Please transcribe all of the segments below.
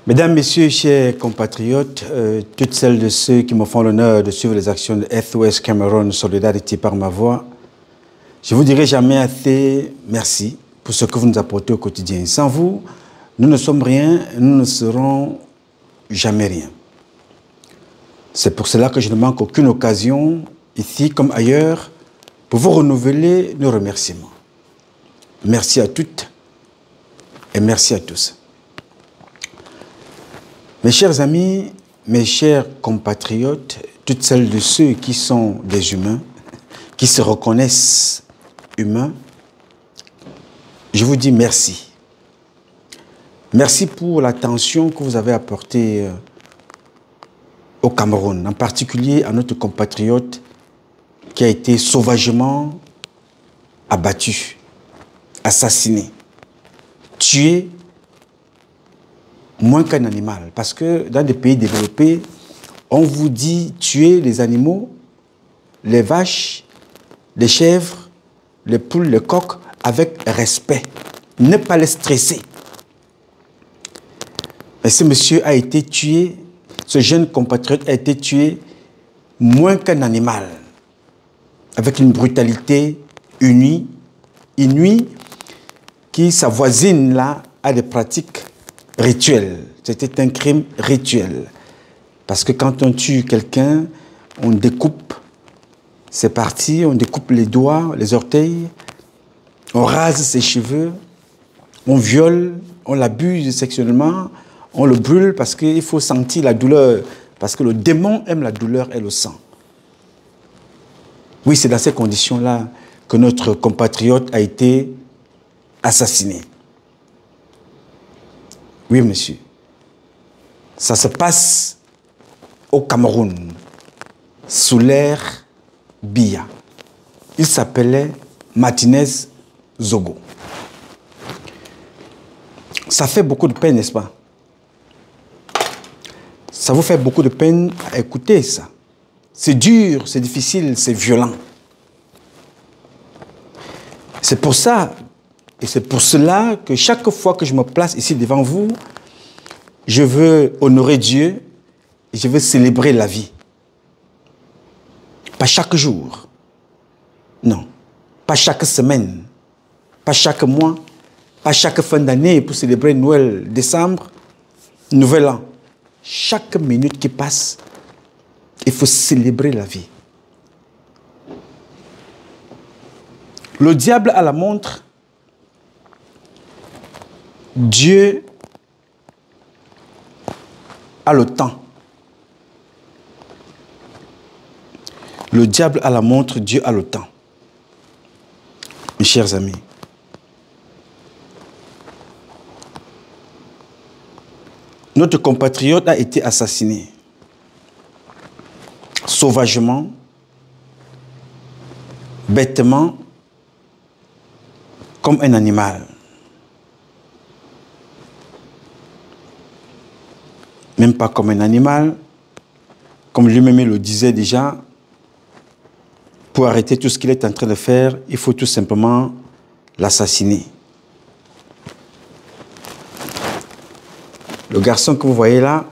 Mesdames, Messieurs, chers compatriotes, toutes celles de ceux qui me font l'honneur de suivre les actions de SOS Cameroun Solidarité par ma voix, je vous dirai jamais assez merci pour ce que vous nous apportez au quotidien. Sans vous, nous ne sommes rien, nous ne serons jamais rien. C'est pour cela que je ne manque aucune occasion, ici comme ailleurs, pour vous renouveler nos remerciements. Merci à toutes et merci à tous. Mes chers amis, mes chers compatriotes, toutes celles de ceux qui sont des humains, qui se reconnaissent humains, je vous dis merci. Merci pour l'attention que vous avez apportée au Cameroun, en particulier à notre compatriote qui a été sauvagement abattu, assassiné, tué, moins qu'un animal. Parce que dans des pays développés, on vous dit tuer les animaux, les vaches, les chèvres, les poules, les coqs, avec respect. Ne pas les stresser. Mais ce monsieur a été tué, ce jeune compatriote a été tué moins qu'un animal, avec une brutalité inouïe, qui s'avoisine là à des pratiques rituel. C'était un crime rituel. Parce que quand on tue quelqu'un, on découpe ses parties, on découpe les doigts, les orteils, on rase ses cheveux, on viole, on l'abuse sexuellement, on le brûle parce qu'il faut sentir la douleur. Parce que le démon aime la douleur et le sang. Oui, c'est dans ces conditions-là que notre compatriote a été assassiné. Oui, monsieur. Ça se passe au Cameroun, sous l'ère Biya. Il s'appelait Martinez Zogo. Ça fait beaucoup de peine, n'est-ce pas? Ça vous fait beaucoup de peine à écouter ça. C'est dur, c'est difficile, c'est violent. C'est pour ça, et c'est pour cela que chaque fois que je me place ici devant vous, je veux honorer Dieu et je veux célébrer la vie. Pas chaque jour. Non. Pas chaque semaine. Pas chaque mois. Pas chaque fin d'année pour célébrer Noël, décembre, Nouvel An. Chaque minute qui passe, il faut célébrer la vie. Le diable a la montre. Dieu a le temps. Le diable a la montre, Dieu a le temps. Mes chers amis, notre compatriote a été assassiné sauvagement, bêtement, comme un animal. Même pas comme un animal, comme lui-même le disait déjà, pour arrêter tout ce qu'il est en train de faire, il faut tout simplement l'assassiner. Le garçon que vous voyez là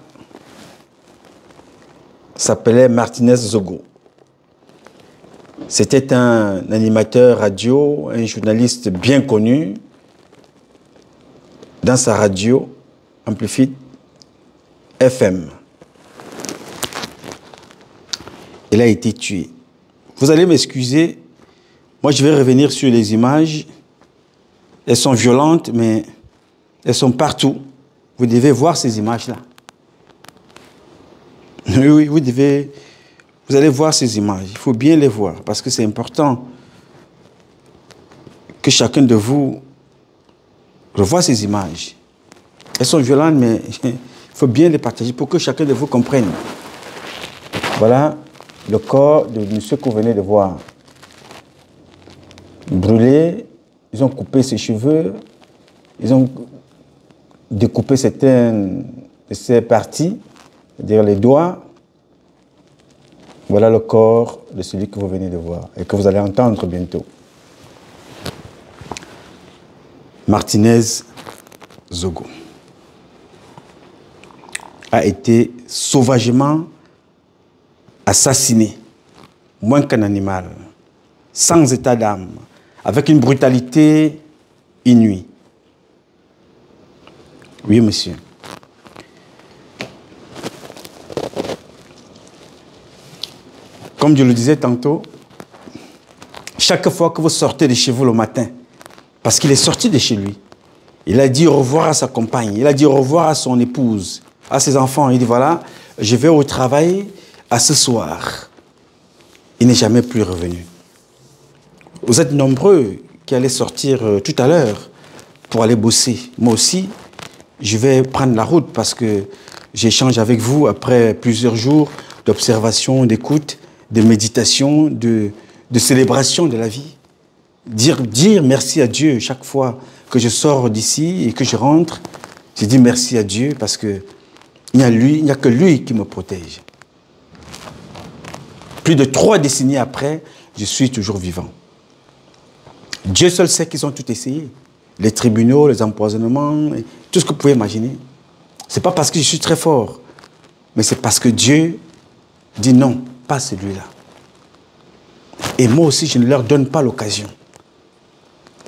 s'appelait Martinez Zogo. C'était un animateur radio, un journaliste bien connu. Dans sa radio, Amplifie FM. Il a été tué. Vous allez m'excuser, moi je vais revenir sur les images. Elles sont violentes, mais elles sont partout. Vous devez voir ces images-là. Oui, vous allez voir ces images. Il faut bien les voir, parce que c'est important que chacun de vous revoie ces images. Elles sont violentes, mais il faut bien les partager pour que chacun de vous comprenne. Voilà le corps de monsieur que vous venez de voir. Brûlé, ils ont coupé ses cheveux, ils ont découpé certaines de ses parties, c'est-à-dire les doigts. Voilà le corps de celui que vous venez de voir et que vous allez entendre bientôt. Martinez Zogo. a été sauvagement assassiné, moins qu'un animal, sans état d'âme, avec une brutalité inouïe. Oui, monsieur. Comme je le disais tantôt, chaque fois que vous sortez de chez vous le matin, parce qu'il est sorti de chez lui, il a dit au revoir à sa compagne, il a dit au revoir à son épouse, à ses enfants. Il dit, voilà, je vais au travail à ce soir. Il n'est jamais plus revenu. Vous êtes nombreux qui allaient sortir tout à l'heure pour aller bosser. Moi aussi, je vais prendre la route parce que j'échange avec vous après plusieurs jours d'observation, d'écoute, de méditation, de célébration de la vie. Dire merci à Dieu chaque fois que je sors d'ici et que je rentre. Je dis merci à Dieu parce que il n'y a que lui qui me protège. Plus de 3 décennies après, je suis toujours vivant. Dieu seul sait qu'ils ont tout essayé. Les tribunaux, les empoisonnements, tout ce que vous pouvez imaginer. Ce n'est pas parce que je suis très fort, mais c'est parce que Dieu dit non, pas celui-là. Et moi aussi, je ne leur donne pas l'occasion.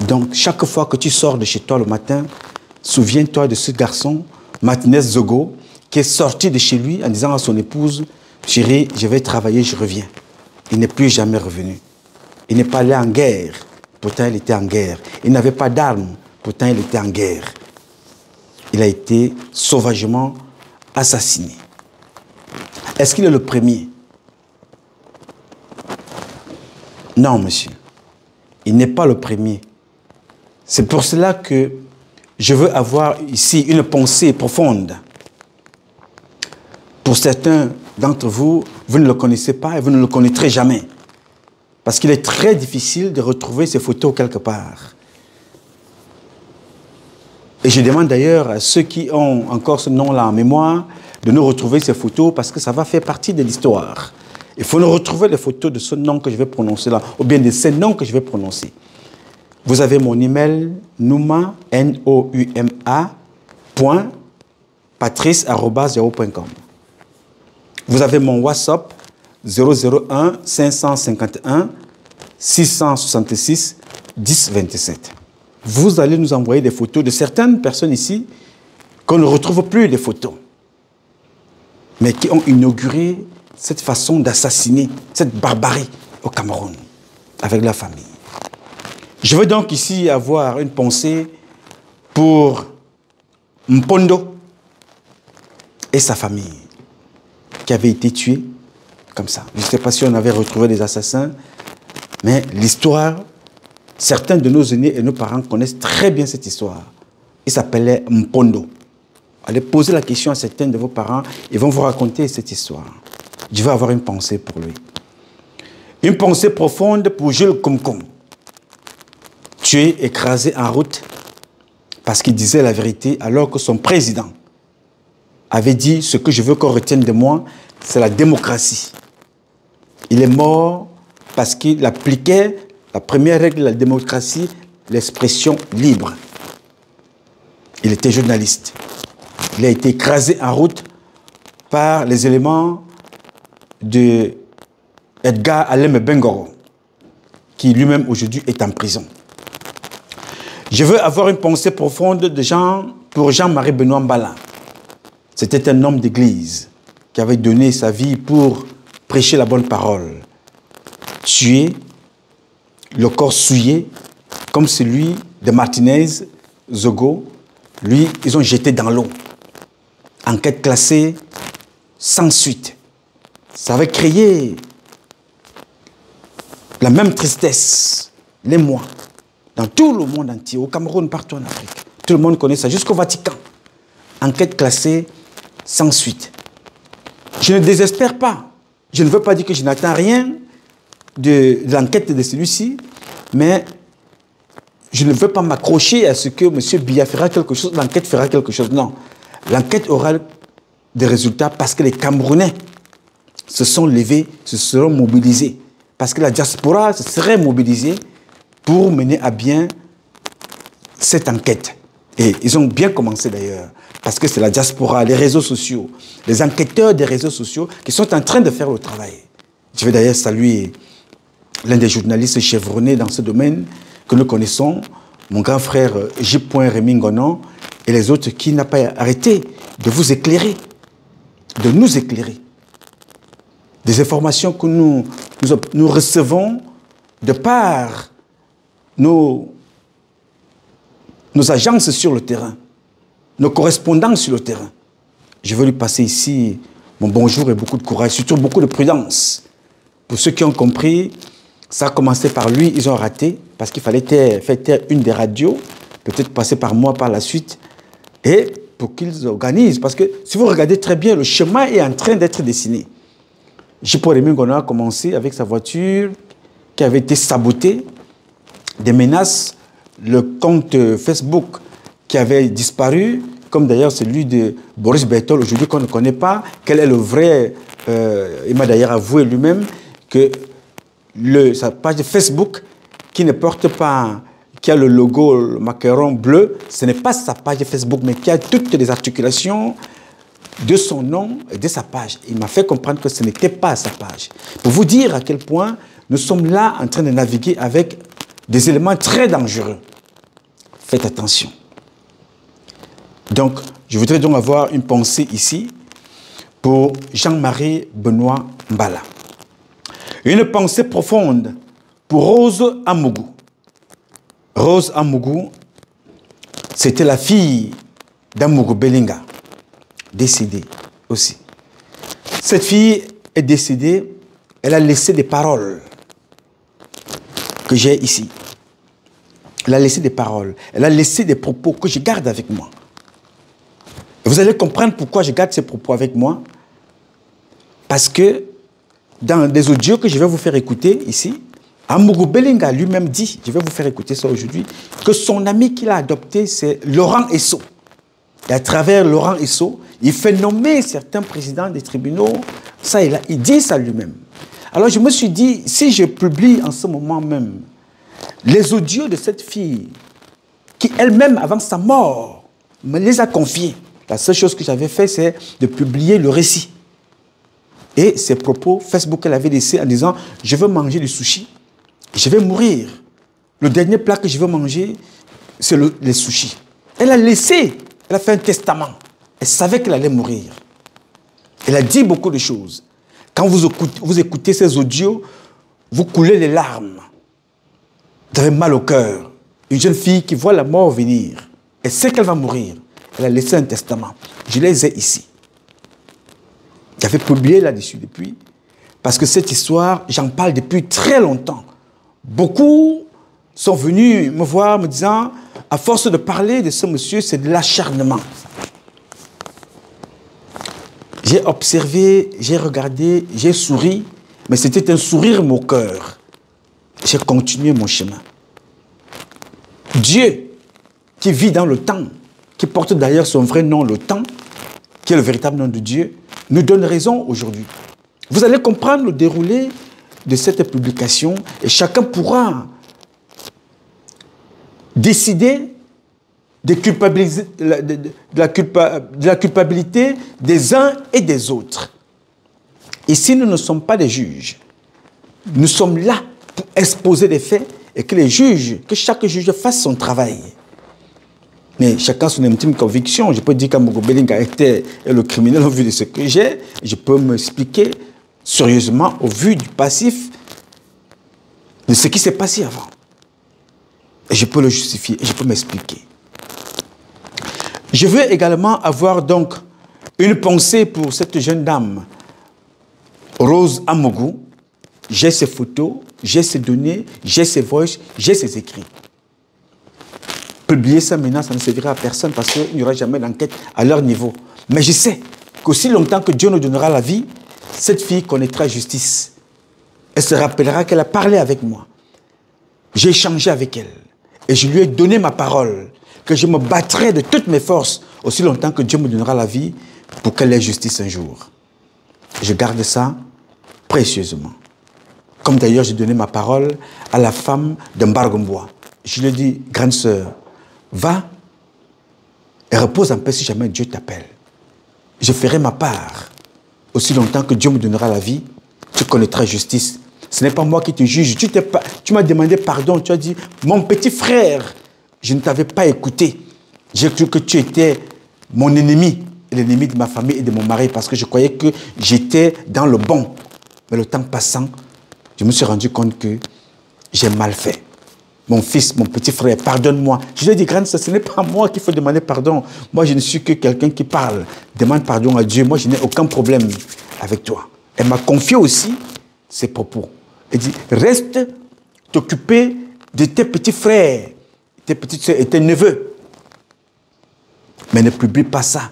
Donc, chaque fois que tu sors de chez toi le matin, souviens-toi de ce garçon, Martinez Zogo, qui est sorti de chez lui en disant à son épouse, « Chérie, je vais travailler, je reviens. » Il n'est plus jamais revenu. Il n'est pas allé en guerre, pourtant il était en guerre. Il n'avait pas d'armes, pourtant il était en guerre. Il a été sauvagement assassiné. Est-ce qu'il est le premier? Non, monsieur. Il n'est pas le premier. C'est pour cela que je veux avoir ici une pensée profonde. Pour certains d'entre vous, vous ne le connaissez pas et vous ne le connaîtrez jamais. Parce qu'il est très difficile de retrouver ces photos quelque part. Et je demande d'ailleurs à ceux qui ont encore ce nom-là en mémoire de nous retrouver ces photos parce que ça va faire partie de l'histoire. Il faut nous retrouver les photos de ce nom que je vais prononcer là, ou bien de ces noms que je vais prononcer. Vous avez mon email nouma, N-O-U-M-A, .patrice@yahoo.com. Vous avez mon WhatsApp 001 551 666 1027. Vous allez nous envoyer des photos de certaines personnes ici qu'on ne retrouve plus les photos, mais qui ont inauguré cette façon d'assassiner, cette barbarie au Cameroun, avec la famille. Je veux donc ici avoir une pensée pour Mpondo et sa famille, qui avait été tuée comme ça. Je ne sais pas si on avait retrouvé des assassins, mais l'histoire, certains de nos aînés et nos parents connaissent très bien cette histoire. Il s'appelait Mpondo. Allez poser la question à certains de vos parents, ils vont vous raconter cette histoire. Je vais avoir une pensée pour lui. Une pensée profonde pour Jules Koumkoum, tué, écrasé en route, parce qu'il disait la vérité alors que son président avait dit « Ce que je veux qu'on retienne de moi, c'est la démocratie ». Il est mort parce qu'il appliquait la première règle de la démocratie, l'expression libre. Il était journaliste. Il a été écrasé en route par les éléments de Edgar Alem Bengoro, qui lui-même aujourd'hui est en prison. Je veux avoir une pensée profonde pour Jean-Marie Benoît Mbala. C'était un homme d'église qui avait donné sa vie pour prêcher la bonne parole. Tué, le corps souillé, comme celui de Martinez Zogo. Lui, ils ont jeté dans l'eau. Enquête classée sans suite. Ça avait créé la même tristesse, l'émoi, dans tout le monde entier, au Cameroun, partout en Afrique. Tout le monde connaît ça, jusqu'au Vatican. Enquête classée sans suite. Je ne désespère pas. Je ne veux pas dire que je n'attends rien de l'enquête de celui-ci, mais je ne veux pas m'accrocher à ce que M. Biya fera quelque chose, l'enquête fera quelque chose. Non. L'enquête aura des résultats parce que les Camerounais se sont levés, se seront mobilisés. Parce que la diaspora se serait mobilisée pour mener à bien cette enquête. Et ils ont bien commencé d'ailleurs, parce que c'est la diaspora, les réseaux sociaux, les enquêteurs des réseaux sociaux qui sont en train de faire le travail. Je vais d'ailleurs saluer l'un des journalistes chevronnés dans ce domaine que nous connaissons, mon grand frère J. Rémy Ngonon, et les autres qui n'ont pas arrêté de vous éclairer, de nous éclairer. Des informations que nous recevons de par nos agences sur le terrain, nos correspondants sur le terrain. Je veux lui passer ici mon bonjour et beaucoup de courage, surtout beaucoup de prudence. Pour ceux qui ont compris, ça a commencé par lui, ils ont raté, parce qu'il fallait faire taire une des radios, peut-être passer par moi par la suite, et pour qu'ils organisent. Parce que si vous regardez très bien, le chemin est en train d'être dessiné. J.P. Rémy Ngonon a commencé avec sa voiture qui avait été sabotée, des menaces, le compte Facebook qui avait disparu, comme d'ailleurs celui de Boris Berthold, aujourd'hui qu'on ne connaît pas, quel est le vrai, il m'a d'ailleurs avoué lui-même que sa page Facebook qui ne porte pas, qui a le logo, le macaron bleu, ce n'est pas sa page Facebook, mais qui a toutes les articulations de son nom et de sa page. Il m'a fait comprendre que ce n'était pas sa page. Pour vous dire à quel point nous sommes là en train de naviguer avec des éléments très dangereux. Faites attention. Donc, je voudrais donc avoir une pensée ici pour Jean-Marie Benoît Mbala. Une pensée profonde pour Rose Amougou. Rose Amougou, c'était la fille d'Amougou Belinga, décédée aussi. Cette fille est décédée, elle a laissé des paroles que j'ai ici. Elle a laissé des paroles, elle a laissé des propos que je garde avec moi. Et vous allez comprendre pourquoi je garde ces propos avec moi. Parce que dans des audios que je vais vous faire écouter ici, Amougou Belinga lui-même dit, je vais vous faire écouter ça aujourd'hui, que son ami qu'il a adopté, c'est Laurent Esso. Et à travers Laurent Esso, il fait nommer certains présidents des tribunaux. Ça, il dit ça lui-même. Alors je me suis dit, si je publie en ce moment même les audios de cette fille, qui elle-même, avant sa mort, me les a confiés, la seule chose que j'avais fait, c'est de publier le récit. Et ses propos, Facebook, elle avait laissé en disant, je veux manger du sushi, je vais mourir. Le dernier plat que je veux manger, c'est les sushis. Elle a laissé, elle a fait un testament. Elle savait qu'elle allait mourir. Elle a dit beaucoup de choses. Quand vous écoutez ces audios, vous coulez les larmes. Vous avez mal au cœur. Une jeune fille qui voit la mort venir, elle sait qu'elle va mourir. Elle a laissé un testament. Je les ai ici. J'avais publié là-dessus depuis. Parce que cette histoire, j'en parle depuis très longtemps. Beaucoup sont venus me voir me disant, à force de parler de ce monsieur, c'est de l'acharnement. J'ai observé, j'ai regardé, j'ai souri, mais c'était un sourire moqueur. J'ai continué mon chemin. Dieu, qui vit dans le temps, qui porte d'ailleurs son vrai nom, le temps, qui est le véritable nom de Dieu, nous donne raison aujourd'hui. Vous allez comprendre le déroulé de cette publication et chacun pourra décider de la culpabilité des uns et des autres. Ici, nous ne sommes pas des juges. Nous sommes là pour exposer des faits et que chaque juge fasse son travail. Mais chacun son intime conviction. Je peux dire qu'Amougou Belinga était le criminel au vu de ce que j'ai. Je peux m'expliquer sérieusement au vu du passif de ce qui s'est passé avant. Et je peux le justifier, et je peux m'expliquer. Je veux également avoir donc une pensée pour cette jeune dame, Rose Amougou. J'ai ses photos, j'ai ses données, j'ai ses voices, j'ai ses écrits. Publier ça maintenant, ça ne servira à personne parce qu'il n'y aura jamais d'enquête à leur niveau. Mais je sais qu'aussi longtemps que Dieu nous donnera la vie, cette fille connaîtra justice. Elle se rappellera qu'elle a parlé avec moi. J'ai échangé avec elle. Et je lui ai donné ma parole, que je me battrai de toutes mes forces aussi longtemps que Dieu me donnera la vie pour qu'elle ait justice un jour. Je garde ça précieusement. Comme d'ailleurs j'ai donné ma parole à la femme de Mbargombois. Je lui ai dit, grande sœur, va Et repose en paix si jamais Dieu t'appelle. Je ferai ma part. Aussi longtemps que Dieu me donnera la vie, tu connaîtras justice. Ce n'est pas moi qui te juge. Tu m'as demandé pardon. Tu as dit, mon petit frère, je ne t'avais pas écouté. J'ai cru que tu étais mon ennemi, l'ennemi de ma famille et de mon mari, parce que je croyais que j'étais dans le bon. Mais le temps passant, je me suis rendu compte que j'ai mal fait. Mon fils, mon petit frère, pardonne-moi. Je lui ai dit, grande sœur, ce n'est pas moi qu'il faut demander pardon. Moi, je ne suis que quelqu'un qui parle. Demande pardon à Dieu. Moi, je n'ai aucun problème avec toi. Elle m'a confié aussi ses propos. Elle dit, reste t'occuper de tes petits frères, tes petites soeurs et tes neveux. Mais ne publie pas ça.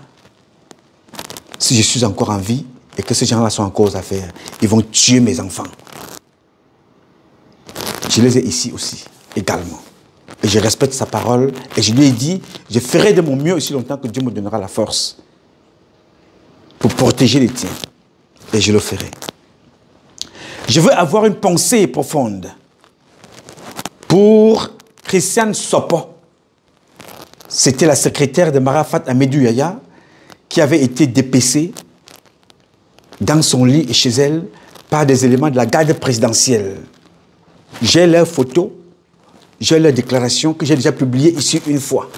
Si je suis encore en vie et que ces gens-là sont encore aux affaires, ils vont tuer mes enfants. Je les ai ici aussi, également. Et je respecte sa parole. Et je lui ai dit, je ferai de mon mieux aussi longtemps que Dieu me donnera la force pour protéger les tiens. Et je le ferai. Je veux avoir une pensée profonde pour Christiane Sopo. C'était la secrétaire de Marafat Hamidou Yahya qui avait été dépecée dans son lit et chez elle par des éléments de la garde présidentielle. J'ai leurs photos, j'ai leurs déclarations que j'ai déjà publiées ici une fois.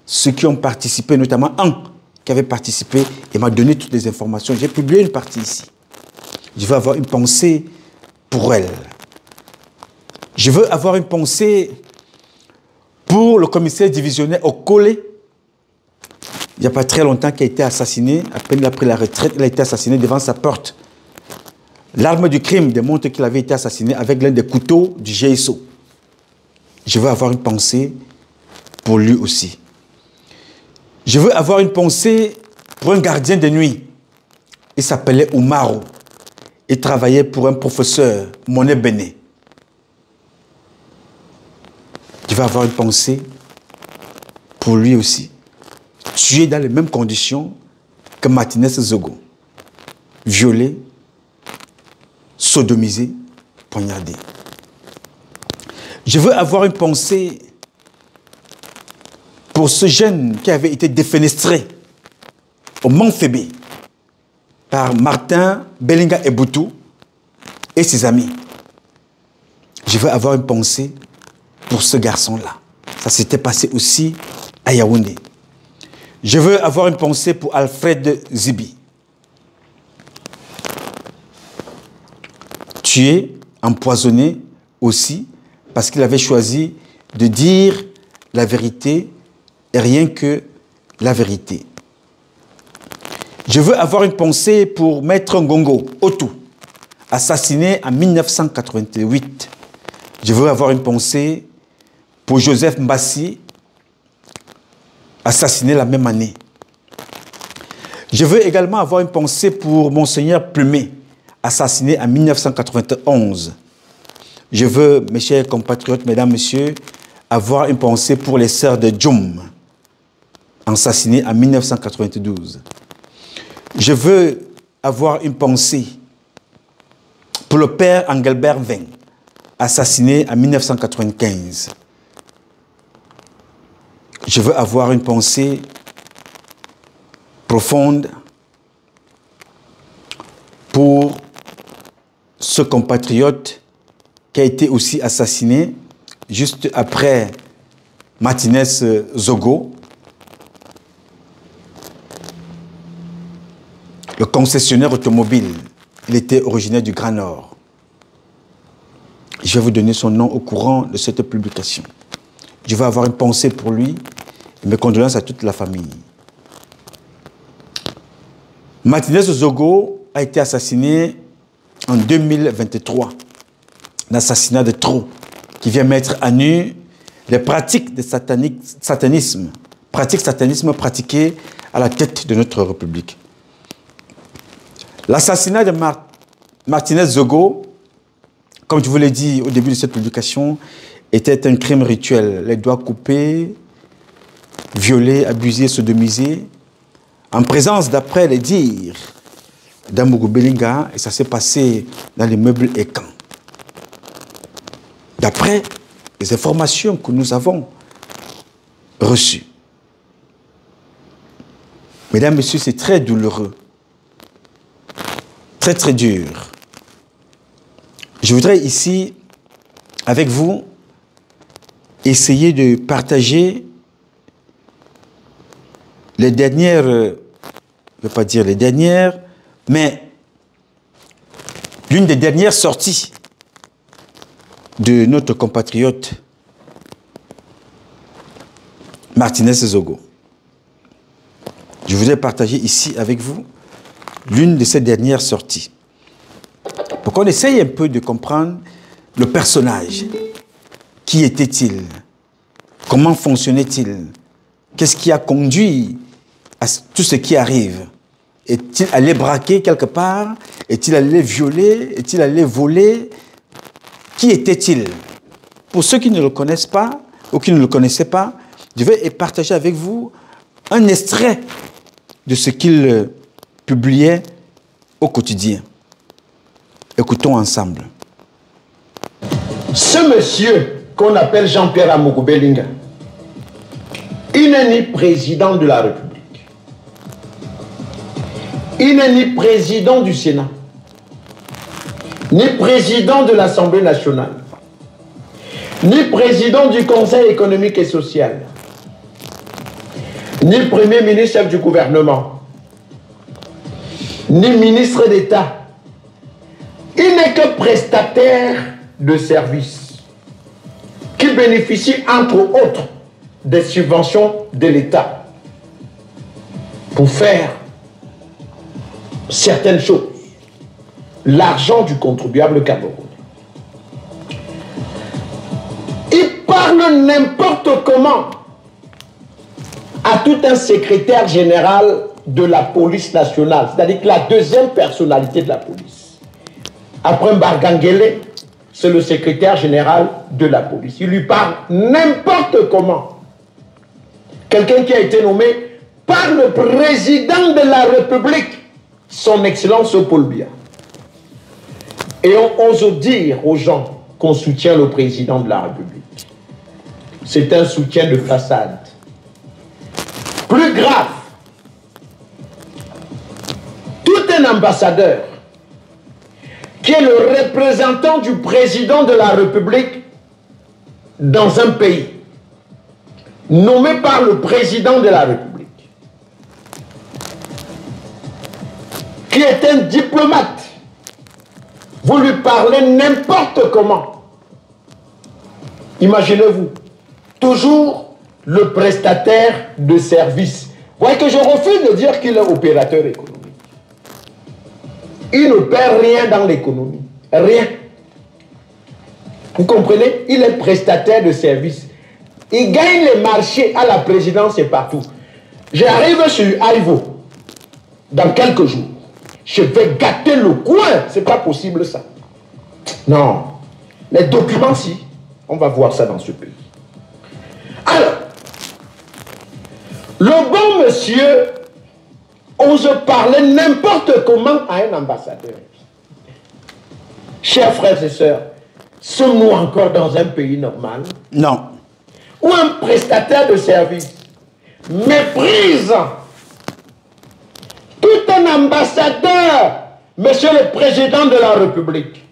Ceux qui ont participé, notamment un qui avait participé et m'a donné toutes les informations. J'ai publié une partie ici. Je veux avoir une pensée pour elle. Je veux avoir une pensée pour le commissaire divisionnaire Okole. Il n'y a pas très longtemps qu'il a été assassiné. À peine après la retraite, il a été assassiné devant sa porte. L'arme du crime démontre qu'il avait été assassiné avec l'un des couteaux du GSO. Je veux avoir une pensée pour lui aussi. Je veux avoir une pensée pour un gardien de nuit. Il s'appelait Oumaro. Il travaillait pour un professeur, Monet Béné. Je veux avoir une pensée pour lui aussi. Tué dans les mêmes conditions que Martinez Zogo. Violé, sodomisé, poignardé. Je veux avoir une pensée pour ce jeune qui avait été défenestré au Mont Fébé par Martin Belinga Eboutou et ses amis. Je veux avoir une pensée pour ce garçon-là. Ça s'était passé aussi à Yaoundé. Je veux avoir une pensée pour Alfred Zibi. Tué, empoisonné aussi, parce qu'il avait choisi de dire la vérité et rien que la vérité. Je veux avoir une pensée pour Maître Ngongo Otou, assassiné en 1988. Je veux avoir une pensée pour Joseph Mbassi, assassiné la même année. Je veux également avoir une pensée pour Monseigneur Plumet, assassiné en 1991. Je veux, mes chers compatriotes, mesdames, messieurs, avoir une pensée pour les sœurs de Djoum, assassinées en 1992. Je veux avoir une pensée pour le père Engelbert Veng, assassiné en 1995. Je veux avoir une pensée profonde pour ce compatriote qui a été aussi assassiné juste après Martinez Zogo, le concessionnaire automobile. Il était originaire du Grand Nord. Je vais vous donner son nom au courant de cette publication. Je vais avoir une pensée pour lui et mes condoléances à toute la famille. Martinez Zogo a été assassiné en 2023. Un assassinat de trop qui vient mettre à nu les pratiques de satanisme pratiquées à la tête de notre République. L'assassinat de Martinez Zogo, comme je vous l'ai dit au début de cette publication, était un crime rituel. Les doigts coupés, violés, abusés, sodomisés, en présence, d'après les dires d'Amougou Belinga, et ça s'est passé dans l'immeuble Ekan. D'après les informations que nous avons reçues. Mesdames, Messieurs, c'est très douloureux. Très, très dur. Je voudrais ici, avec vous, essayer de partager les dernières, je ne veux pas dire les dernières, mais l'une des dernières sorties de notre compatriote Martinez Zogo. Je voudrais partager ici avec vous l'une de ces dernières sorties. Pour qu'on essaye un peu de comprendre le personnage. Qui était-il? Comment fonctionnait-il? Qu'est-ce qui a conduit à tout ce qui arrive? Est-il allé braquer quelque part? Est-il allé violer? Est-il allé voler? Qui était-il? Pour ceux qui ne le connaissent pas ou qui ne le connaissaient pas, je vais partager avec vous un extrait de ce qu'il publiait au quotidien. Écoutons ensemble. Ce monsieur qu'on appelle Jean-Pierre Amougou Bellinga, il n'est ni président de la République, il n'est ni président du Sénat, ni président de l'Assemblée nationale, ni président du Conseil économique et social, ni premier ministre chef du gouvernement, ni ministre d'État. Il n'est que prestataire de services qui bénéficie entre autres des subventions de l'État pour faire certaines choses. L'argent du contribuable camerounais. Il parle n'importe comment à tout un secrétaire général de la police nationale, c'est-à-dire la deuxième personnalité de la police. Après Mbargangele, c'est le secrétaire général de la police. Il lui parle n'importe comment. Quelqu'un qui a été nommé par le président de la République, son Excellence Paul Biya. Et on ose dire aux gens qu'on soutient le président de la République. C'est un soutien de façade. Plus grave, tout un ambassadeur qui est le représentant du président de la République dans un pays, nommé par le président de la République, qui est un diplomate, vous lui parlez n'importe comment. Imaginez-vous, toujours le prestataire de service. Vous voyez que je refuse de dire qu'il est opérateur économique. Il ne perd rien dans l'économie. Rien. Vous comprenez? Il est prestataire de service. Il gagne les marchés à la présidence et partout. J'arrive sur Aivo dans quelques jours. Je vais gâter le coin. C'est pas possible ça. Non. Les documents, si. On va voir ça dans ce pays. Alors, le bon monsieur ose parler n'importe comment à un ambassadeur. Chers frères et sœurs, sommes-nous encore dans un pays normal? Non. Où un prestataire de service méprise tout un ambassadeur, monsieur le président de la République.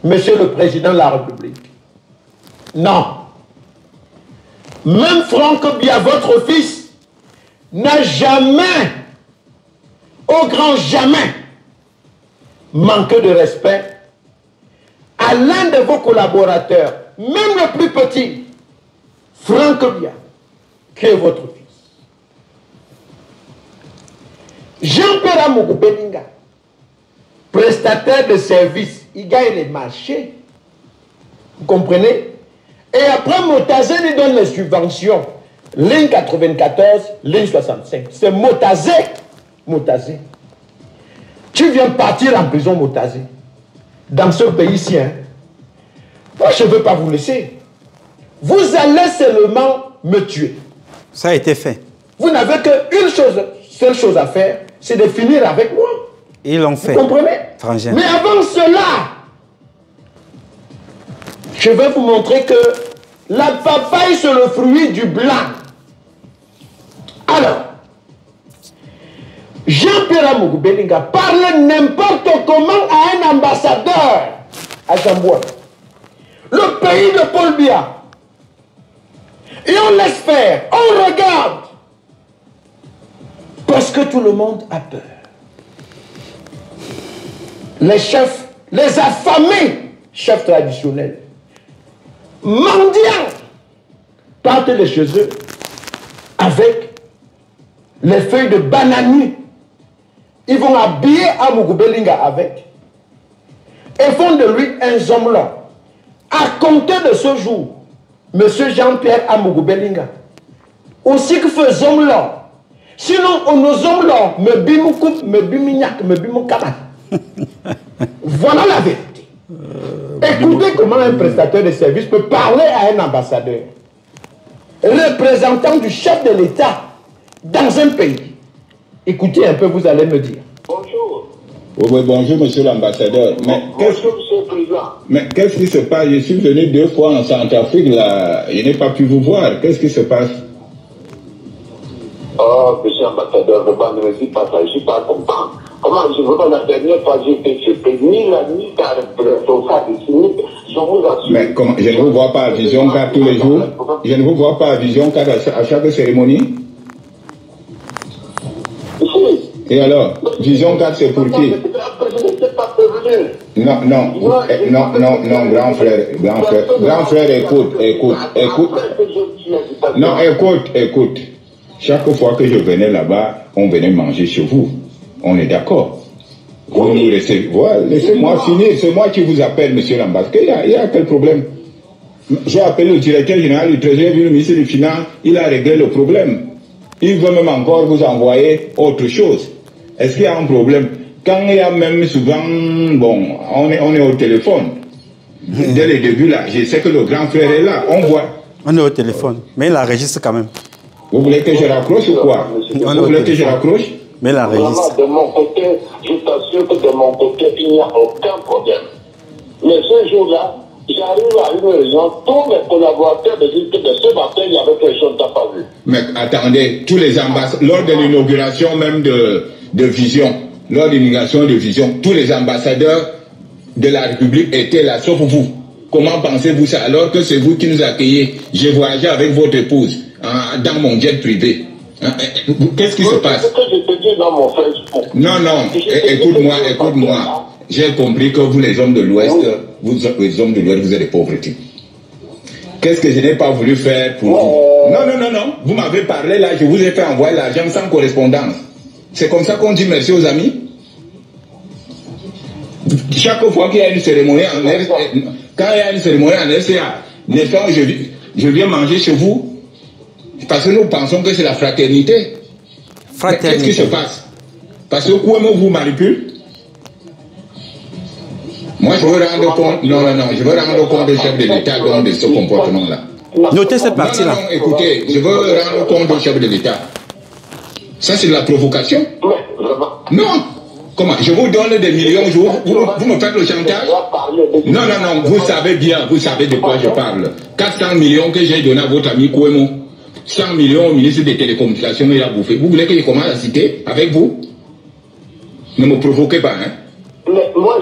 Monsieur le président de la République. Non. Même Franck Biya, votre fils, n'a jamais, au grand jamais, manqué de respect à l'un de vos collaborateurs, même le plus petit, Franck Biya, qui est votre fils. Jean-Pierre Amougou Bellinga, prestataire de services, il gagne les marchés. Vous comprenez? Et après, Motazé lui donne les subventions. Ligne 94, ligne 65. C'est Motazé. Motazé. Tu viens partir en prison, Motazé. Dans ce pays-ci, hein. Moi, je ne veux pas vous laisser. Vous allez seulement me tuer. Ça a été fait. Vous n'avez qu'une chose, seule chose à faire, c'est de finir avec moi. Ils l'ont fait. Vous comprenez? Frangin. Mais avant cela, je vais vous montrer que la papaye, c'est le fruit du blanc. Alors, Jean-Pierre Amougou Belinga parle n'importe comment à un ambassadeur à Zamboua, le pays de Paul Biya. Et on laisse faire, on regarde. Parce que tout le monde a peur. Les chefs, les affamés chefs traditionnels, mendiants, partent de chez eux avec les feuilles de bananier. Ils vont habiller Amougou Belinga avec et font de lui un zomblant. À compter de ce jour, M. Jean-Pierre Amougou Belinga, aussi que fait zomblant. Sinon, on nous zomblant, me bimoukou, me bimignac, me bimoukamat. Voilà la vérité. Écoutez comment un prestataire de service peut parler à un ambassadeur, représentant du chef de l'État dans un pays. Écoutez un peu, vous allez me dire. Bonjour. Oui, bonjour, monsieur l'ambassadeur. Bonjour, monsieur le président. Mais qu'est-ce qui se passe? Je suis venu 2 fois en Centrafrique, là. Je n'ai pas pu vous voir. Qu'est-ce qui se passe? Oh, monsieur l'ambassadeur, ne me dites pas ça, je ne suis pas content. Comment je vous donne la dernière fois, j'ai été chopé, ni la nuit, car je vous assure. Mais comment? Je ne vous vois pas à Vision 4 tous les jours? Je ne vous vois pas à Vision 4 à chaque cérémonie? Et alors, Vision 4, c'est pour qui? Non, grand frère, écoute. Non, écoute. Chaque fois que je venais là-bas, on venait manger chez vous. On est d'accord. Vous nous laissez, voilà, laissez-moi finir. C'est moi qui vous appelle, monsieur l'ambassadeur. Il y a quel problème? J'ai appelé le directeur général du Trésor, le ministre des Finances, il a réglé le problème. Il veut même encore vous envoyer autre chose. Est-ce qu'il y a un problème? Quand il y a même souvent, bon, on est au téléphone. Dès le début, là, je sais que le grand frère est là. On voit. On est au téléphone, mais il enregistre quand même. Vous voulez que je raccroche ou quoi? Vous voulez que je raccroche? Mais il enregistre. De mon côté, je t'assure que de mon côté, il n'y a aucun problème. Mais ce jour-là, j'arrive à une réunion, tous mes collaborateurs me disent que de ce matin, il y avait quelque chose que tu n'as pas vu. Mais attendez, tous les ambassadeurs, lors de l'inauguration même de Vision, lors de l'inauguration de Vision, tous les ambassadeurs de la République étaient là, sauf vous. Comment pensez-vous ça alors que c'est vous qui nous accueillez? J'ai voyagé avec votre épouse dans mon jet privé. Qu'est-ce qui se passe? Ce que je te dis dans mon Facebook. Non, écoute-moi. J'ai compris que vous, les hommes de l'Ouest, vous êtes des pauvres types. Qu'est-ce que je n'ai pas voulu faire pour vous? Non. Vous m'avez parlé là, je vous ai fait envoyer l'argent sans correspondance. C'est comme ça qu'on dit merci aux amis? Chaque fois qu'il y a une cérémonie en RCA, quand il y a une cérémonie en RCA, n'est-ce pas, je viens manger chez vous parce que nous pensons que c'est la fraternité. Qu'est-ce qui se passe? Parce que Kouemo vous manipule? Moi, je veux rendre compte. Non, je veux rendre compte du chef de l'État de ce comportement-là. Notez cette partie-là. Non, écoutez, je veux rendre compte du chef de l'État. Ça, c'est de la provocation? Non. Comment? Je vous donne des millions, vous me faites le chantage? Non, vous savez bien, vous savez de quoi je parle. 400 millions que j'ai donné à votre ami Kouemo. 100 millions au ministre des Télécommunications, il a bouffé. Vous voulez que je commence à citer avec vous? Ne me provoquez pas, hein?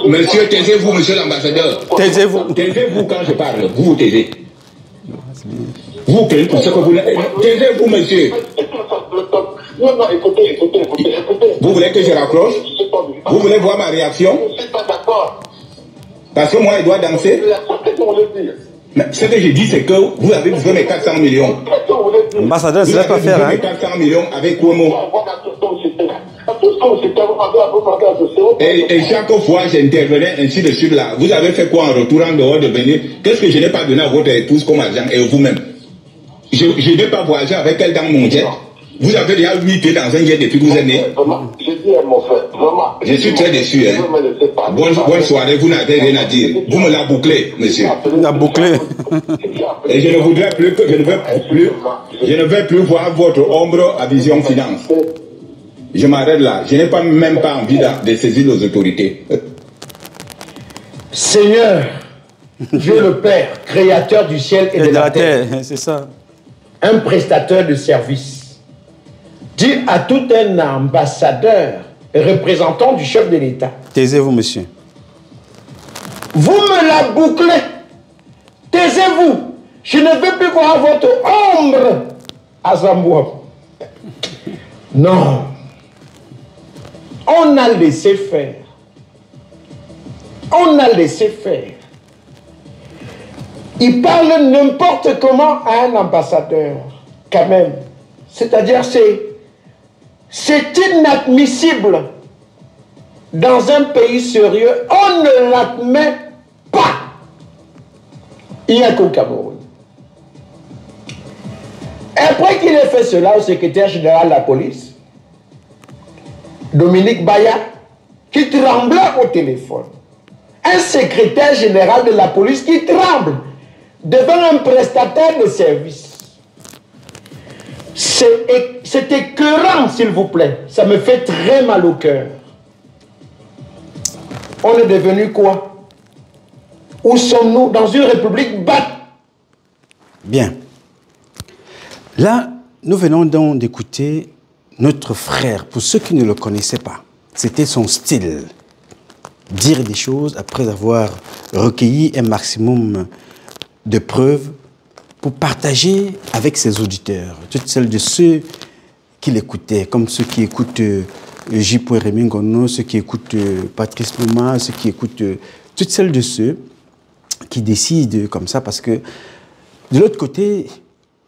Monsieur, taisez-vous, monsieur l'ambassadeur. Taisez-vous. Taisez-vous quand je parle. Vous taisez. Vous payez pour ce que vous... Taisez-vous, monsieur. Non, écoutez. Vous voulez que je raccroche? Vous voulez voir ma réaction? Je ne suis pas d'accord. Parce que moi, il doit danser. Mais ce que je dis, c'est que vous avez besoin de 400 millions. Ambassadeur, vous ça pas faire, hein? 400 millions avec Kouemo. Et chaque fois, j'intervenais ainsi de suite là. Vous avez fait quoi en retour en dehors de venir? Qu'est-ce que je n'ai pas donné à votre épouse comme argent et vous-même? Je n'ai pas voyagé avec elle dans mon jet. Vous avez déjà 8 pieds dans un jet depuis que vous êtes né. Je suis très déçu. Hein? Bonne soirée, vous n'avez rien à dire. Vous me la bouclez, monsieur. La bouclé. Et je ne voudrais plus que je ne vais plus voir votre ombre à Vision Finance. Je m'arrête là. Je n'ai même pas envie de saisir les autorités. Seigneur, Dieu le Père, créateur du ciel et de la terre, c'est ça. un prestateur de service, dit à tout un ambassadeur, représentant du chef de l'État. Taisez-vous, monsieur. Vous me la bouclez. Taisez-vous. Je ne veux plus voir votre ombre à Zamboua. Non. On a laissé faire. On a laissé faire. Il parle n'importe comment à un ambassadeur, quand même. C'est-à-dire, c'est inadmissible. Dans un pays sérieux, on ne l'admet pas. Il n'y a qu'au Cameroun. Après qu'il ait fait cela au secrétaire général de la police, Dominique Baya, qui tremblait au téléphone. Un secrétaire général de la police qui tremble devant un prestataire de service. C'est écœurant, s'il vous plaît. Ça me fait très mal au cœur. On est devenu quoi? Où sommes-nous? Dans une république batte. Bien. Là, nous venons donc d'écouter notre frère, pour ceux qui ne le connaissaient pas. C'était son style. Dire des choses après avoir recueilli un maximum de preuves pour partager avec ses auditeurs, toutes celles de ceux qui l'écoutaient, comme ceux qui écoutent J. Rémy Ngono, ceux qui écoutent Patrice Lumumba, ceux qui écoutent toutes celles de ceux qui décident comme ça, parce que de l'autre côté,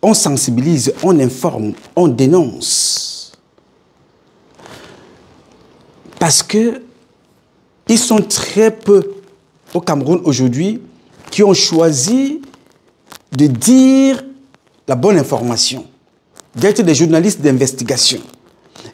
on sensibilise, on informe, on dénonce. Parce que ils sont très peu au Cameroun aujourd'hui qui ont choisi de dire la bonne information, d'être des journalistes d'investigation.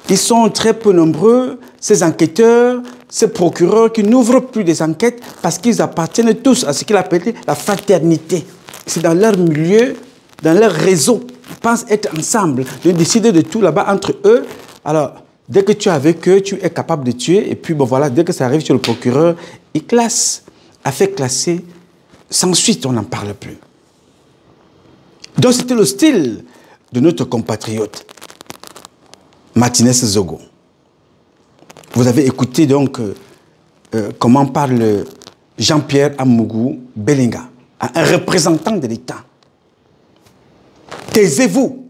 Ils sont très peu nombreux, ces enquêteurs, ces procureurs qui n'ouvrent plus des enquêtes parce qu'ils appartiennent tous à ce qu'ils appellent la fraternité. C'est dans leur milieu, dans leur réseau. Ils pensent être ensemble, de décider de tout là-bas entre eux. Alors, dès que tu es avec eux, tu es capable de tuer. Et puis, bon voilà, dès que ça arrive sur le procureur, il classe. Affaire classée, sans suite, on n'en parle plus. Donc, c'était le style de notre compatriote, Martinez Zogo. Vous avez écouté donc comment parle Jean-Pierre Amougou Belinga, un représentant de l'État. Taisez-vous.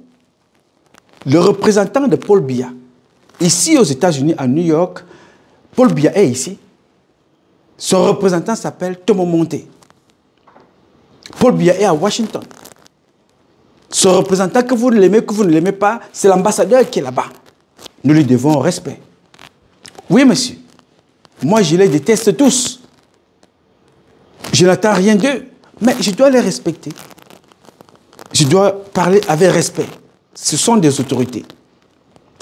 Le représentant de Paul Biya, ici aux États-Unis, à New York, Paul Biya est ici. Son représentant s'appelle Tomo Monté. Paul Biya est à Washington. Son représentant, que vous l'aimez, que vous ne l'aimez pas, c'est l'ambassadeur qui est là-bas. Nous lui devons respect. Oui, monsieur. Moi, je les déteste tous. Je n'attends rien d'eux. Mais je dois les respecter. Je dois parler avec respect. Ce sont des autorités.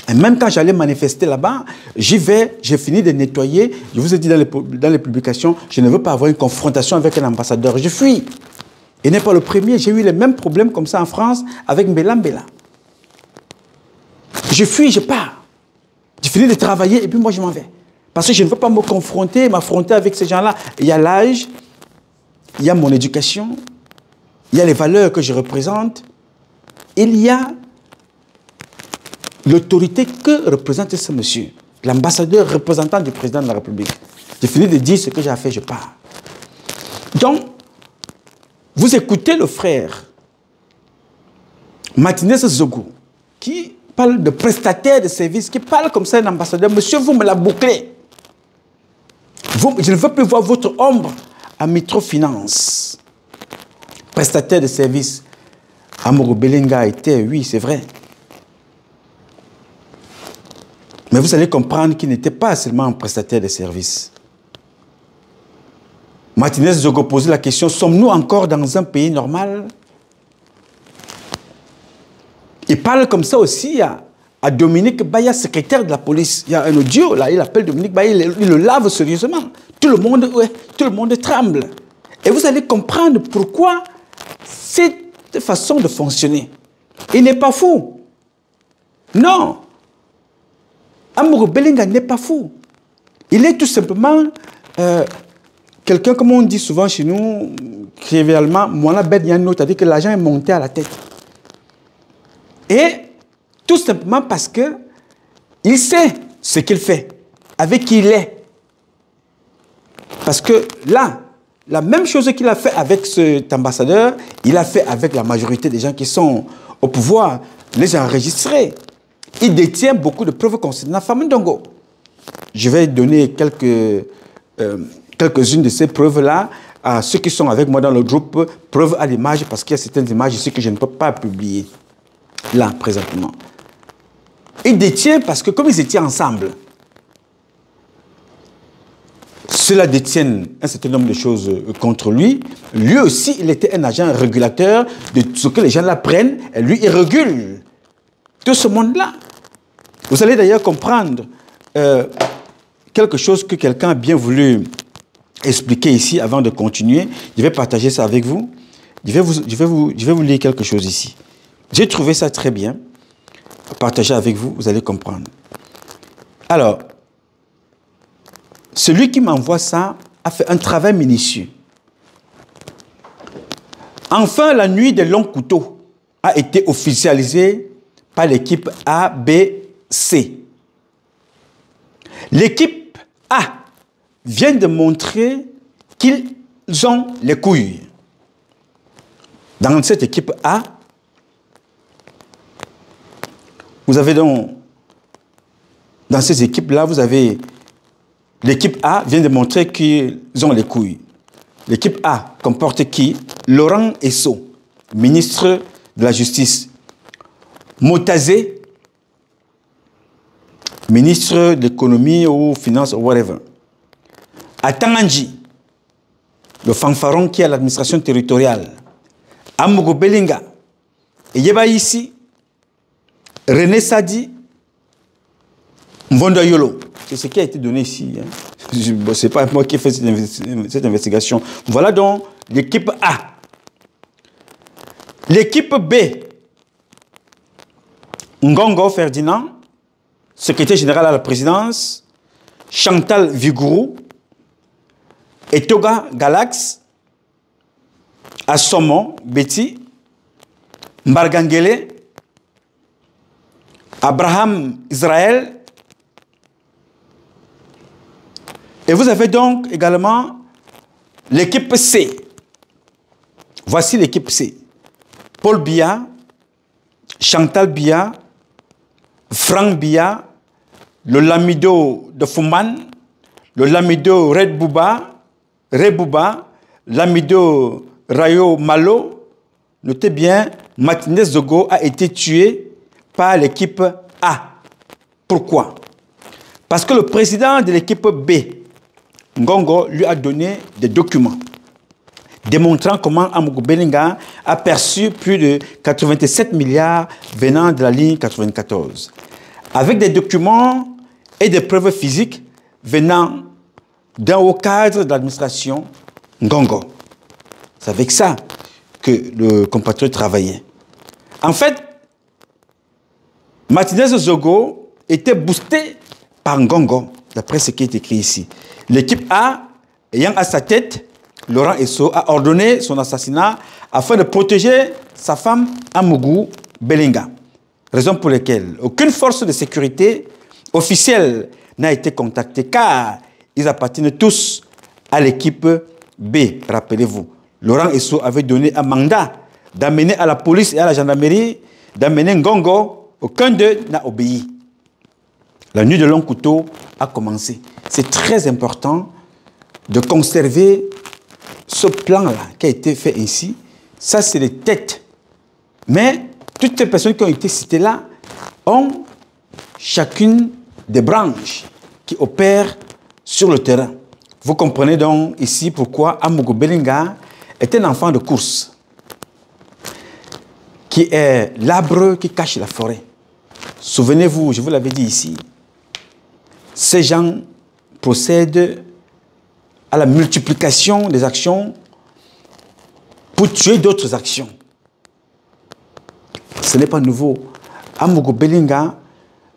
Et même quand j'allais manifester là-bas, j'y vais, j'ai fini de nettoyer. Je vous ai dit dans les publications, je ne veux pas avoir une confrontation avec un ambassadeur. Je fuis. Il n'est pas le premier. J'ai eu les mêmes problèmes comme ça en France avec Mbela Mbela. Je fuis, je pars. J'ai fini de travailler et puis moi je m'en vais. Parce que je ne veux pas me confronter, m'affronter avec ces gens-là. Il y a l'âge, il y a mon éducation, il y a les valeurs que je représente, il y a l'autorité que représente ce monsieur, l'ambassadeur représentant du président de la République. J'ai fini de dire ce que j'ai à faire, je pars. Donc, vous écoutez le frère Martinez Zogo, qui parle de prestataire de services, qui parle comme ça un ambassadeur. Monsieur, vous me la bouclez. Je ne veux plus voir votre ombre à Microfinance. Prestataire de services. Amougou Belinga était, oui, c'est vrai. Mais vous allez comprendre qu'il n'était pas seulement un prestataire de services. Martinez Zogo posait la question, sommes-nous encore dans un pays normal? Il parle comme ça aussi à Dominique Baya, secrétaire de la police. Il y a un audio, là, il appelle Dominique Baya, il le lave sérieusement. Tout le monde tremble. Et vous allez comprendre pourquoi cette façon de fonctionner. Il n'est pas fou. Non. Amougou Belinga n'est pas fou. Il est tout simplement quelqu'un, comme on dit souvent chez nous, trivialement, Moana Ben Yano, c'est-à-dire que l'argent est monté à la tête. Et tout simplement parce que Il sait ce qu'il fait, avec qui il est. Parce que là, la même chose qu'il a fait avec cet ambassadeur, il a fait avec la majorité des gens qui sont au pouvoir, les enregistrés. Il détient beaucoup de preuves concernant Famou Ndongo. Je vais donner quelques-unes de ces preuves-là à ceux qui sont avec moi dans le groupe, preuves à l'image, parce qu'il y a certaines images ici que je ne peux pas publier, là, présentement. Il détient parce que comme ils étaient ensemble, cela détiennent un certain nombre de choses contre lui. Lui aussi, il était un agent régulateur de ce que les gens là prennent, et lui, il régule tout ce monde-là. Vous allez d'ailleurs comprendre quelque chose que quelqu'un a bien voulu expliquer ici avant de continuer. Je vais partager ça avec vous. Je vais vous lire quelque chose ici. J'ai trouvé ça très bien. Partager avec vous, vous allez comprendre. Alors, celui qui m'envoie ça a fait un travail minutieux. Enfin, la nuit des longs couteaux a été officialisée par l'équipe ABC. L'équipe A vient de montrer qu'ils ont les couilles. Dans cette équipe A, vous avez donc, dans ces équipes-là, vous avez, l'équipe A vient de montrer qu'ils ont les couilles. L'équipe A comporte qui? Laurent Esso, ministre de la Justice. Motazé, ministre de l'économie ou finance ou whatever. Atanganji, le fanfaron qui est à l'administration territoriale. Amogo Belinga. Et il y a ici René Sadi, Mvondo Yolo. C'est ce qui a été donné ici. Hein. Ce n'est pas moi qui ai fait cette investigation. Voilà donc l'équipe A. L'équipe B. Ngongo Ferdinand, secrétaire général à la présidence. Chantal Vigourou. Etoga Galax. Assomo Betty. Mbargangele. Abraham Israël. Et vous avez donc également l'équipe C. Voici l'équipe C. Paul Biya, Chantal Biya, Franck Biya, le Lamido de Fouman, le Lamido Red Bouba, Lamido Rayo Malo. Notez bien, Martinez Zogo a été tué par l'équipe A. Pourquoi? Parce que le président de l'équipe B, Ngongo, lui a donné des documents démontrant comment Amogo Belinga a perçu plus de 87 milliards venant de la ligne 94. Avec des documents et des preuves physiques venant d'un haut cadre de l'administration Ngongo. C'est avec ça que le compatriote travaillait. En fait, Martinez Zogo était boosté par Ngongo, d'après ce qui est écrit ici. L'équipe A, ayant à sa tête Laurent Esso, a ordonné son assassinat afin de protéger sa femme Amogo Belinga. Raison pour laquelle aucune force de sécurité officielle n'a été contactée car ils appartiennent tous à l'équipe B. Rappelez-vous, Laurent Esso avait donné un mandat d'amener à la police et à la gendarmerie, d'amener Ngongo. Aucun d'eux n'a obéi. La nuit de long couteau a commencé. C'est très important de conserver ce plan-là qui a été fait ici. Ça, c'est les têtes. Mais toutes les personnes qui ont été citées là ont chacune des branches qui opèrent sur le terrain. Vous comprenez donc ici pourquoi Amogo Belinga est un enfant de course, qui est l'arbre qui cache la forêt. Souvenez-vous, je vous l'avais dit ici, ces gens procèdent à la multiplication des actions pour tuer d'autres actions. Ce n'est pas nouveau. Amogo Belinga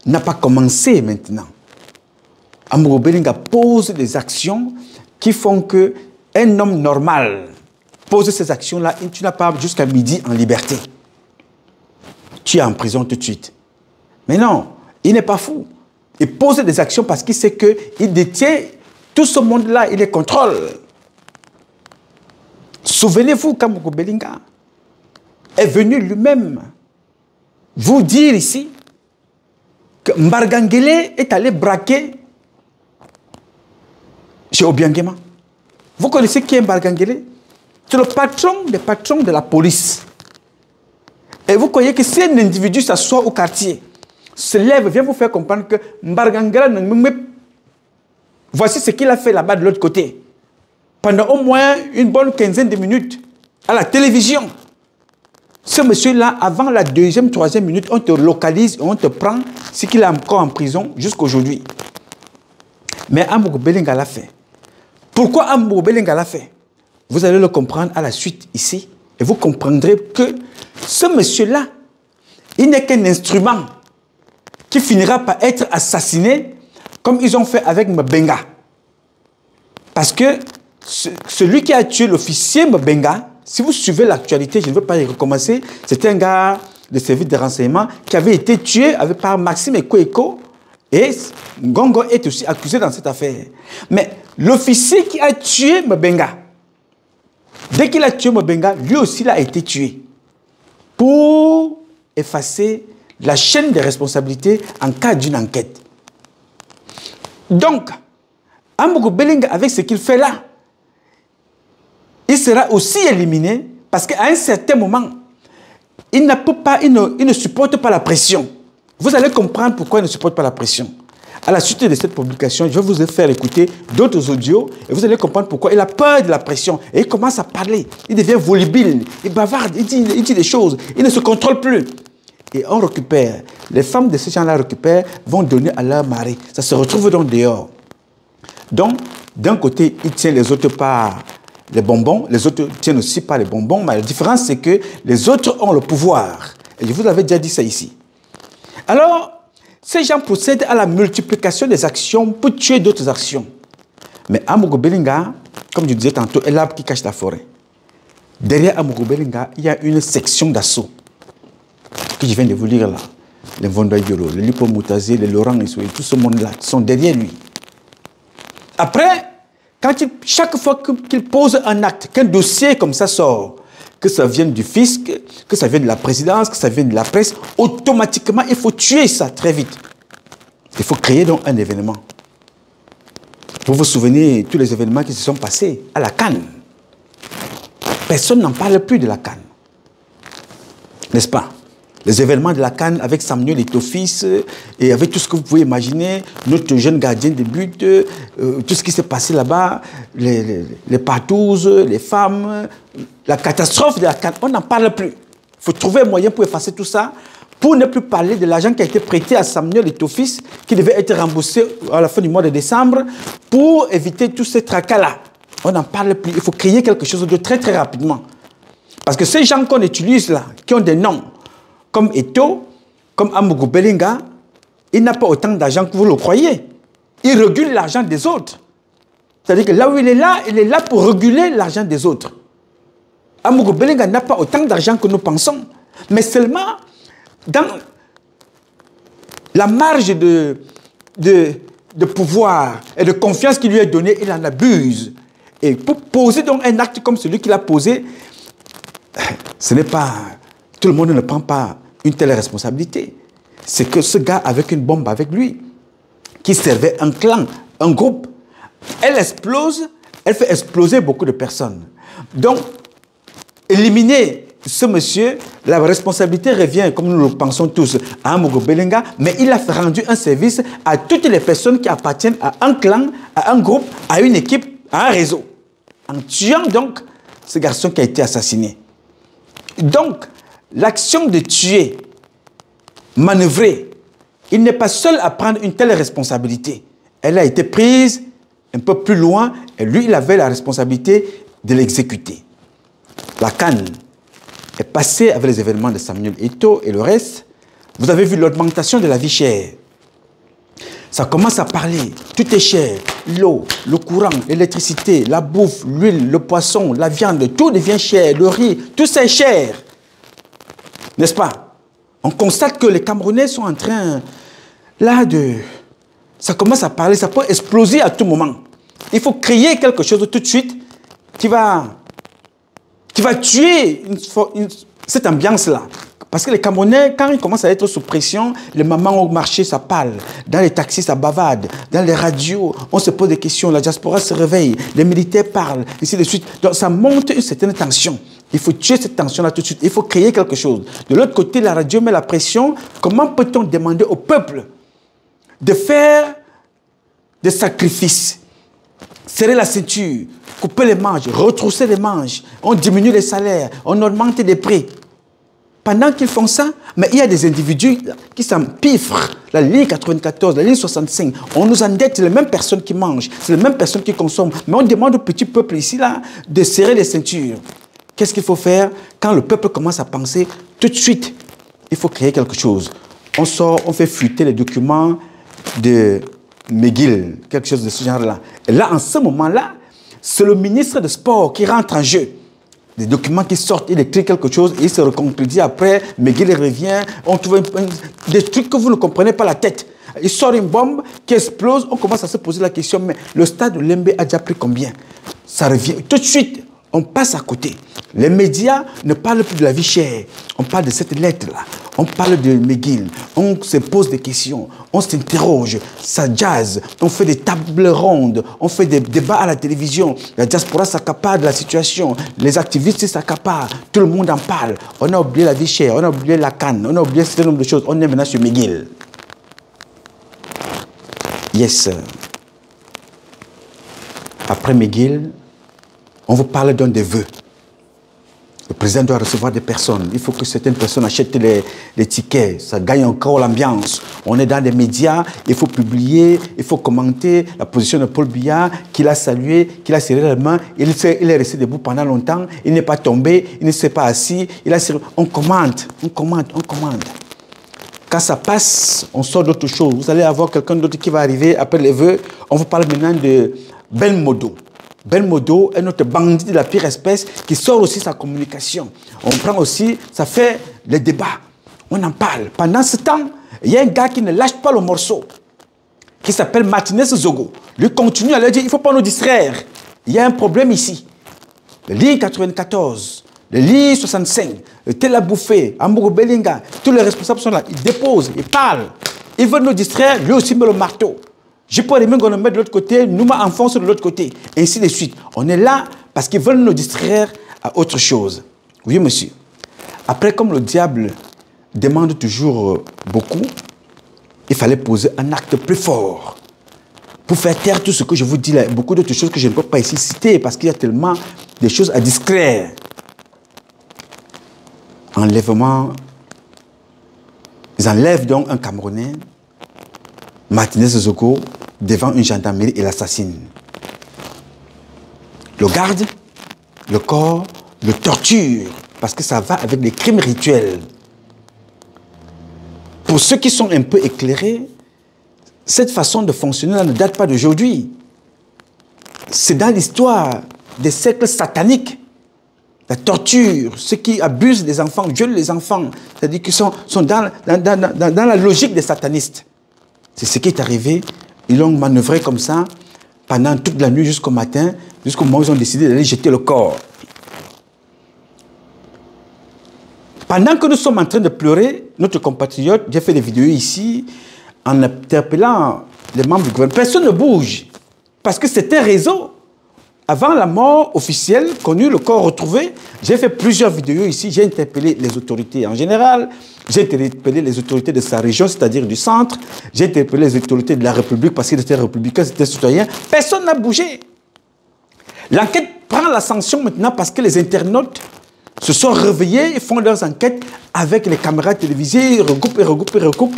n'a pas commencé maintenant. Amogo Belinga pose des actions qui font qu'un homme normal pose ces actions-là et tu n'as pas jusqu'à midi en liberté. Tu es en prison tout de suite. Mais non, il n'est pas fou. Il pose des actions parce qu'il sait qu'il détient tout ce monde-là, il les contrôle. Souvenez-vous qu'Amogo Belinga est venu lui-même vous dire ici que Mbargangele est allé braquer chez Obiangema. Vous connaissez qui est Mbargangele? C'est le patron des patrons de la police. Et vous croyez que si un individu s'assoit au quartier, se lève, vient vous faire comprendre que Mbargangele, voici ce qu'il a fait là-bas de l'autre côté. Pendant au moins une bonne quinzaine de minutes, à la télévision. Ce monsieur-là, avant la deuxième, troisième minute, on te localise et on te prend ce qu'il est encore en prison jusqu'aujourd'hui. Mais Amogo Belinga l'a fait. Pourquoi Amogo Belinga l'a fait? Vous allez le comprendre à la suite ici. Et vous comprendrez que ce monsieur-là, il n'est qu'un instrument qui finira par être assassiné comme ils ont fait avec Mbenga. Parce que celui qui a tué l'officier Mbenga, si vous suivez l'actualité, je ne veux pas y recommencer, c'était un gars de service de renseignement qui avait été tué par Maxime Eko et Ngongo est aussi accusé dans cette affaire. Mais l'officier qui a tué Mbenga, dès qu'il a tué Mbenga, lui aussi il a été tué pour effacer la chaîne de responsabilité en cas d'une enquête. Donc, Amogo Belinga, avec ce qu'il fait là, il sera aussi éliminé parce qu'à un certain moment, il ne supporte pas la pression. Vous allez comprendre pourquoi il ne supporte pas la pression. À la suite de cette publication, je vais vous faire écouter d'autres audios et vous allez comprendre pourquoi il a peur de la pression. Et il commence à parler. Il devient volubile, il bavarde, il dit des choses, il ne se contrôle plus. Et on récupère. Les femmes de ces gens-là récupèrent, vont donner à leur mari. Ça se retrouve donc dehors. Donc, d'un côté, il tient les autres par les bonbons, les autres tiennent aussi par les bonbons, mais la différence, c'est que les autres ont le pouvoir. Et je vous avais déjà dit ça ici. Alors, ces gens procèdent à la multiplication des actions pour tuer d'autres actions. Mais Amogo Belinga, comme je disais tantôt, est l'arbre qui cache la forêt. Derrière Amogo Belinga, il y a une section d'assaut que je viens de vous lire là. Les Vonda Yolo, les Lipo Moutazé, les Laurent Issou, tout ce monde-là sont derrière lui. Après, chaque fois qu'il pose un acte, qu'un dossier comme ça sort, que ça vienne du fisc, que ça vienne de la présidence, que ça vienne de la presse, automatiquement, il faut tuer ça très vite. Il faut créer donc un événement. Vous vous souvenez de tous les événements qui se sont passés à la CAN. Personne n'en parle plus de la CAN. N'est-ce pas? Les événements de la CAN avec Samuel Eto'o-Fils et avec tout ce que vous pouvez imaginer, notre jeune gardien de but, tout ce qui s'est passé là-bas, les partouzes, les femmes, la catastrophe de la CAN, on n'en parle plus. Il faut trouver un moyen pour effacer tout ça, pour ne plus parler de l'argent qui a été prêté à Samuel Eto'o-Fils, qui devait être remboursé à la fin du mois de décembre, pour éviter tous ces tracas-là. On n'en parle plus. Il faut créer quelque chose de très très rapidement. Parce que ces gens qu'on utilise là, qui ont des noms, comme Eto'o, comme Amogo Belinga, il n'a pas autant d'argent que vous le croyez. Il régule l'argent des autres. C'est-à-dire que là où il est là pour réguler l'argent des autres. Amogo Belinga n'a pas autant d'argent que nous pensons, mais seulement dans la marge de pouvoir et de confiance qui lui est donnée, il en abuse. Et pour poser donc un acte comme celui qu'il a posé, ce n'est pas... Tout le monde ne prend pas une telle responsabilité. C'est que ce gars avec une bombe avec lui, qui servait un clan, un groupe, elle explose, elle fait exploser beaucoup de personnes. Donc, éliminer ce monsieur, la responsabilité revient, comme nous le pensons tous, à Amogo Belinga, mais il a rendu un service à toutes les personnes qui appartiennent à un clan, à un groupe, à une équipe, à un réseau. En tuant donc ce garçon qui a été assassiné. Donc, l'action de tuer, manœuvrer, il n'est pas seul à prendre une telle responsabilité. Elle a été prise un peu plus loin et lui, il avait la responsabilité de l'exécuter. La CAN est passée avec les événements de Samuel Eto'o et le reste. Vous avez vu l'augmentation de la vie chère. Ça commence à parler, tout est cher. L'eau, le courant, l'électricité, la bouffe, l'huile, le poisson, la viande, tout devient cher, le riz, tout c'est cher. N'est-ce pas? On constate que les Camerounais sont en train, là, de Ça commence à parler, ça peut exploser à tout moment. Il faut créer quelque chose tout de suite qui va tuer cette ambiance-là. Parce que les Camerounais, quand ils commencent à être sous pression, les mamans au marché, ça parle. Dans les taxis, ça bavade. Dans les radios, on se pose des questions. La diaspora se réveille. Les militaires parlent, ainsi de suite. Donc, ça monte une certaine tension. Il faut tuer cette tension-là tout de suite. Il faut créer quelque chose. De l'autre côté, la radio met la pression. Comment peut-on demander au peuple de faire des sacrifices, serrer la ceinture, couper les manches, retrousser les manches, on diminue les salaires, on augmente les prix. Pendant qu'ils font ça, mais il y a des individus qui s'empiffrent. La ligne 94, la ligne 65, on nous endette, c'est les mêmes personnes qui mangent, c'est les mêmes personnes qui consomment. Mais on demande au petit peuple ici, là, de serrer les ceintures. Qu'est-ce qu'il faut faire quand le peuple commence à penser tout de suite? Il faut créer quelque chose. On sort, on fait fuiter les documents de McGill, quelque chose de ce genre-là. Et là, en ce moment-là, c'est le ministre des Sports qui rentre en jeu. Des documents qui sortent, il écrit quelque chose, il se recontredit après, McGill revient, on trouve des trucs que vous ne comprenez pas la tête. Il sort une bombe qui explose, on commence à se poser la question, mais le stade de Lembe a déjà pris combien? Ça revient tout de suite. On passe à côté. Les médias ne parlent plus de la vie chère. On parle de cette lettre-là. On parle de McGill. On se pose des questions. On s'interroge. Ça jazz. On fait des tables rondes. On fait des débats à la télévision. La diaspora s'accapare de la situation. Les activistes s'accaparent. Tout le monde en parle. On a oublié la vie chère. On a oublié la canne. On a oublié un certain nombre de choses. On est maintenant sur McGill. Yes. Après McGill, on vous parle d'un des vœux. Le président doit recevoir des personnes. Il faut que certaines personnes achètent les tickets. Ça gagne encore l'ambiance. On est dans des médias. Il faut publier. Il faut commenter la position de Paul Biya, qu'il a salué, qu'il a serré la main. Il est resté debout pendant longtemps. Il n'est pas tombé. Il ne s'est pas assis. On commente. On commente. On commente. Quand ça passe, on sort d'autre chose. Vous allez avoir quelqu'un d'autre qui va arriver après les vœux. On vous parle maintenant de Ben Modo. Ben Modo est notre bandit de la pire espèce qui sort aussi sa communication. On prend aussi, ça fait les débats. On en parle. Pendant ce temps, il y a un gars qui ne lâche pas le morceau, qui s'appelle Martinez Zogo. Lui continue à leur dire, il ne faut pas nous distraire. Il y a un problème ici. Le ligne 94, le ligne 65, le Tela Bouffé, Ambourou Belinga, tous les responsables sont là. Ils déposent, ils parlent. Ils veulent nous distraire, lui aussi met le marteau. Je peux aimer qu'on nous mette de l'autre côté, nous m'enfonce de l'autre côté, et ainsi de suite. On est là parce qu'ils veulent nous distraire à autre chose. Oui, monsieur. Après, comme le diable demande toujours beaucoup, il fallait poser un acte plus fort pour faire taire tout ce que je vous dis là. Beaucoup d'autres choses que je ne peux pas ici citer parce qu'il y a tellement de choses à distraire. Enlèvement. Ils enlèvent donc un Camerounais, Martinez Zogo, devant une gendarmerie et l'assassinent. Le garde, le corps, le torture, parce que ça va avec des crimes rituels. Pour ceux qui sont un peu éclairés, cette façon de fonctionner ne date pas d'aujourd'hui. C'est dans l'histoire des siècles sataniques. La torture, ceux qui abusent des enfants, violent les enfants, c'est-à-dire qu'ils sont dans la logique des satanistes. C'est ce qui est arrivé. Ils l'ont manœuvré comme ça pendant toute la nuit jusqu'au matin, jusqu'au moment où ils ont décidé d'aller jeter le corps. Pendant que nous sommes en train de pleurer, notre compatriote, j'ai fait des vidéos ici, en interpellant les membres du gouvernement. Personne ne bouge. Parce que c'est un réseau. Avant la mort officielle, connue, le corps retrouvé, j'ai fait plusieurs vidéos ici. J'ai interpellé les autorités en général. J'ai interpellé les autorités de sa région, c'est-à-dire du centre. J'ai interpellé les autorités de la République parce qu'ils étaient républicains, c'était citoyens. Personne n'a bougé. L'enquête prend la sanction maintenant parce que les internautes se sont réveillés et font leurs enquêtes avec les caméras télévisées, ils recoupent.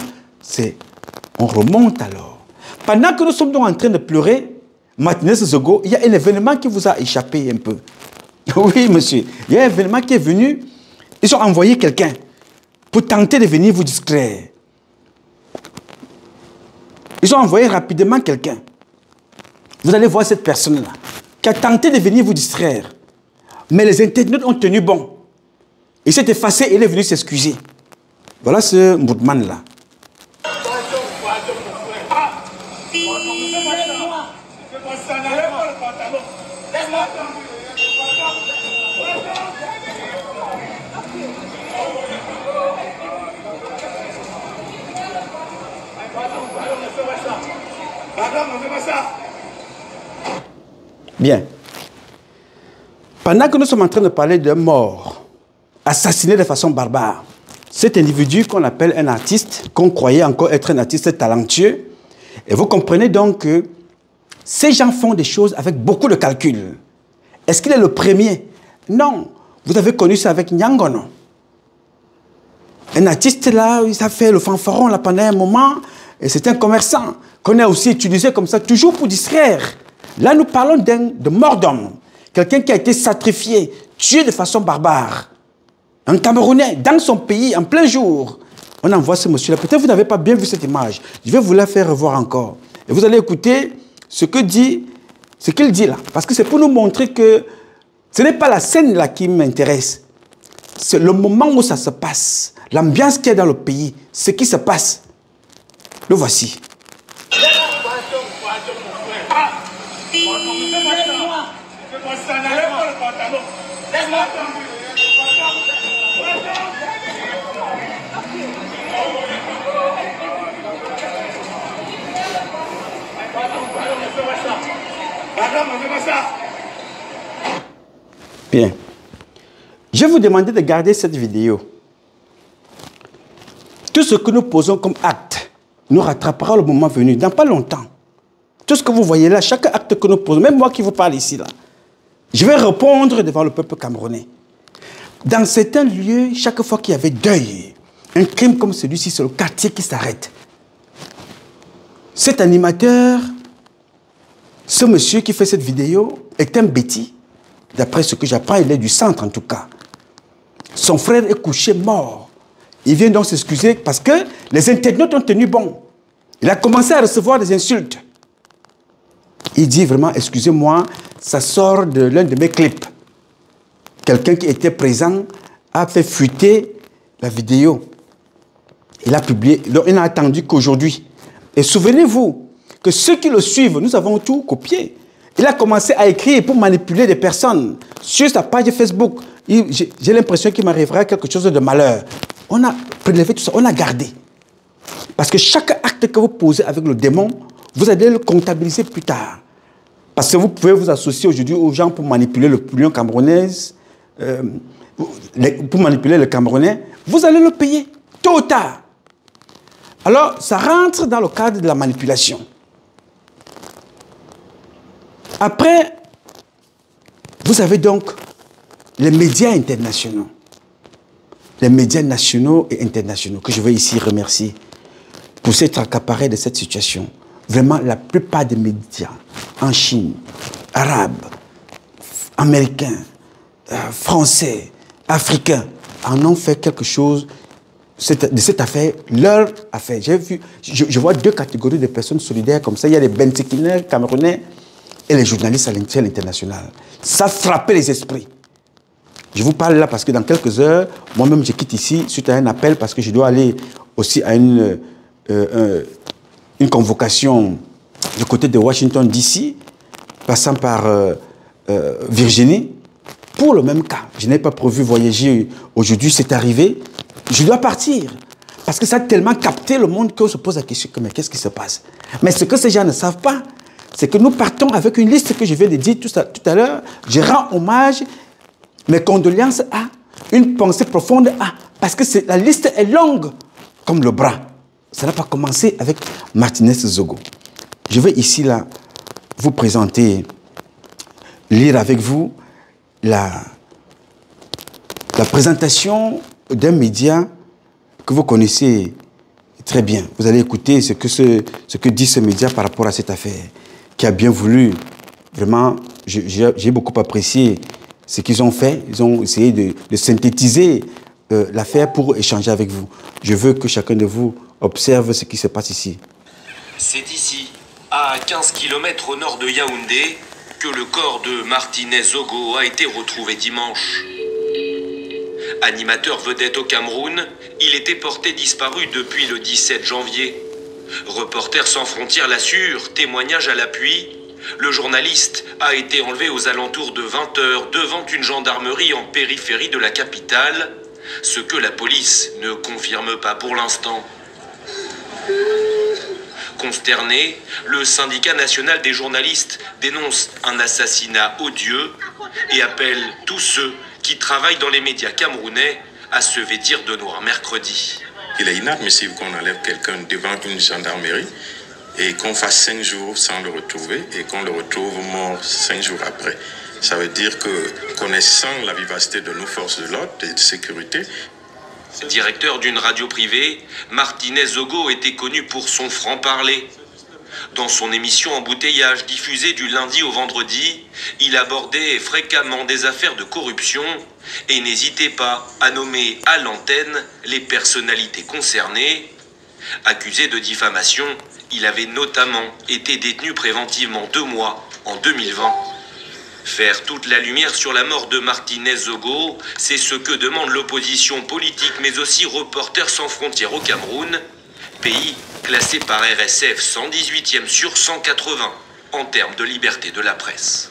On remonte alors. Pendant que nous sommes donc en train de pleurer, Martinez Zogo, il y a un événement qui vous a échappé un peu. Oui, monsieur. Il y a un événement qui est venu. Ils ont envoyé quelqu'un pour tenter de venir vous distraire. Ils ont envoyé rapidement quelqu'un. Vous allez voir cette personne-là qui a tenté de venir vous distraire. Mais les internautes ont tenu bon. Il s'est effacé et il est venu s'excuser. Voilà ce mouvement-là. Bien. Pendant que nous sommes en train de parler de mort, assassiné de façon barbare, cet individu qu'on appelle un artiste, qu'on croyait encore être un artiste talentueux, et vous comprenez donc que ces gens font des choses avec beaucoup de calcul. Est-ce qu'il est le premier? Non. Vous avez connu ça avec Nyangono. Un artiste là, il a fait le fanfaron là pendant un moment, et c'est un commerçant qu'on a aussi utilisé comme ça, toujours pour distraire. Là, nous parlons de mort d'homme. Quelqu'un qui a été sacrifié, tué de façon barbare. Un Camerounais, dans son pays, en plein jour. On envoie ce monsieur-là. Peut-être que vous n'avez pas bien vu cette image. Je vais vous la faire revoir encore. Et vous allez écouter ce qu'il dit là. Parce que c'est pour nous montrer que ce n'est pas la scène là qui m'intéresse. C'est le moment où ça se passe. L'ambiance qu'il y a dans le pays. Ce qui se passe. Le voici. Bien. Je vais vous demander de garder cette vidéo. Tout ce que nous posons comme acte nous rattrapera le moment venu, dans pas longtemps. Tout ce que vous voyez là, chaque acte que nous posons, même moi qui vous parle ici, là, je vais répondre devant le peuple camerounais. Dans certains lieux, chaque fois qu'il y avait deuil, un crime comme celui-ci, c'est le quartier qui s'arrête. Cet animateur, ce monsieur qui fait cette vidéo, est un bêtis. D'après ce que j'apprends, il est du centre en tout cas. Son frère est couché mort. Il vient donc s'excuser parce que les internautes ont tenu bon. Il a commencé à recevoir des insultes. Il dit vraiment, excusez-moi, ça sort de l'un de mes clips. Quelqu'un qui était présent a fait fuiter la vidéo. Il a publié, donc il n'a attendu qu'aujourd'hui. Et souvenez-vous que ceux qui le suivent, nous avons tout copié. Il a commencé à écrire pour manipuler des personnes sur sa page Facebook. J'ai l'impression qu'il m'arrivera quelque chose de malheur. On a prélevé tout ça, on a gardé. Parce que chaque acte que vous posez avec le démon, vous allez le comptabiliser plus tard. Parce que vous pouvez vous associer aujourd'hui aux gens pour manipuler l'opinion camerounaise, pour manipuler le Camerounais, vous allez le payer, tôt ou tard. Alors, ça rentre dans le cadre de la manipulation. Après, vous avez donc les médias internationaux. Les médias nationaux et internationaux, que je veux ici remercier pour s'être accaparés de cette situation. Vraiment, la plupart des médias en Chine, arabes, américains, français, africains, en ont fait quelque chose de cette affaire, leur affaire. J'ai vu, je vois deux catégories de personnes solidaires comme ça. Il y a les bentekiners camerounais et les journalistes à l'échelle internationale. Ça frappait les esprits. Je vous parle là parce que dans quelques heures, moi-même je quitte ici suite à un appel parce que je dois aller aussi à une convocation du côté de Washington DC, passant par Virginie, pour le même cas. Je n'ai pas prévu voyager aujourd'hui, c'est arrivé. Je dois partir. Parce que ça a tellement capté le monde qu'on se pose la question, mais qu'est-ce qui se passe? Mais ce que ces gens ne savent pas, c'est que nous partons avec une liste que je viens de dire tout à l'heure. Je rends hommage, mes condoléances à, une pensée profonde à, parce que la liste est longue comme le bras. Ça n'a pas commencé avec Martinez Zogo. Je vais ici, là, vous présenter, lire avec vous la présentation d'un média que vous connaissez très bien. Vous allez écouter ce que dit ce média par rapport à cette affaire, qui a bien voulu, vraiment, j'ai beaucoup apprécié ce qu'ils ont fait. Ils ont essayé de synthétiser l'affaire pour échanger avec vous. Je veux que chacun de vous observe ce qui se passe ici. C'est ici, à 15 km au nord de Yaoundé, que le corps de Martinez Zogo a été retrouvé dimanche. Animateur vedette au Cameroun, il était porté disparu depuis le 17 janvier. Reporters sans frontières l'assure, témoignage à l'appui. Le journaliste a été enlevé aux alentours de 20 h devant une gendarmerie en périphérie de la capitale, ce que la police ne confirme pas pour l'instant. Consterné, le syndicat national des journalistes dénonce un assassinat odieux et appelle tous ceux qui travaillent dans les médias camerounais à se vêtir de noir mercredi. Il est inadmissible qu'on enlève quelqu'un devant une gendarmerie et qu'on fasse 5 jours sans le retrouver et qu'on le retrouve mort 5 jours après. Ça veut dire que, connaissant la vivacité de nos forces de l'ordre et de sécurité, Directeur d'une radio privée, Martinez Zogo était connu pour son franc-parler. Dans son émission Embouteillage diffusée du lundi au vendredi, il abordait fréquemment des affaires de corruption et n'hésitait pas à nommer à l'antenne les personnalités concernées. Accusé de diffamation, il avait notamment été détenu préventivement 2 mois en 2020. Faire toute la lumière sur la mort de Martinez Zogo, c'est ce que demande l'opposition politique, mais aussi Reporters sans frontières au Cameroun, pays classé par RSF 118e sur 180 en termes de liberté de la presse.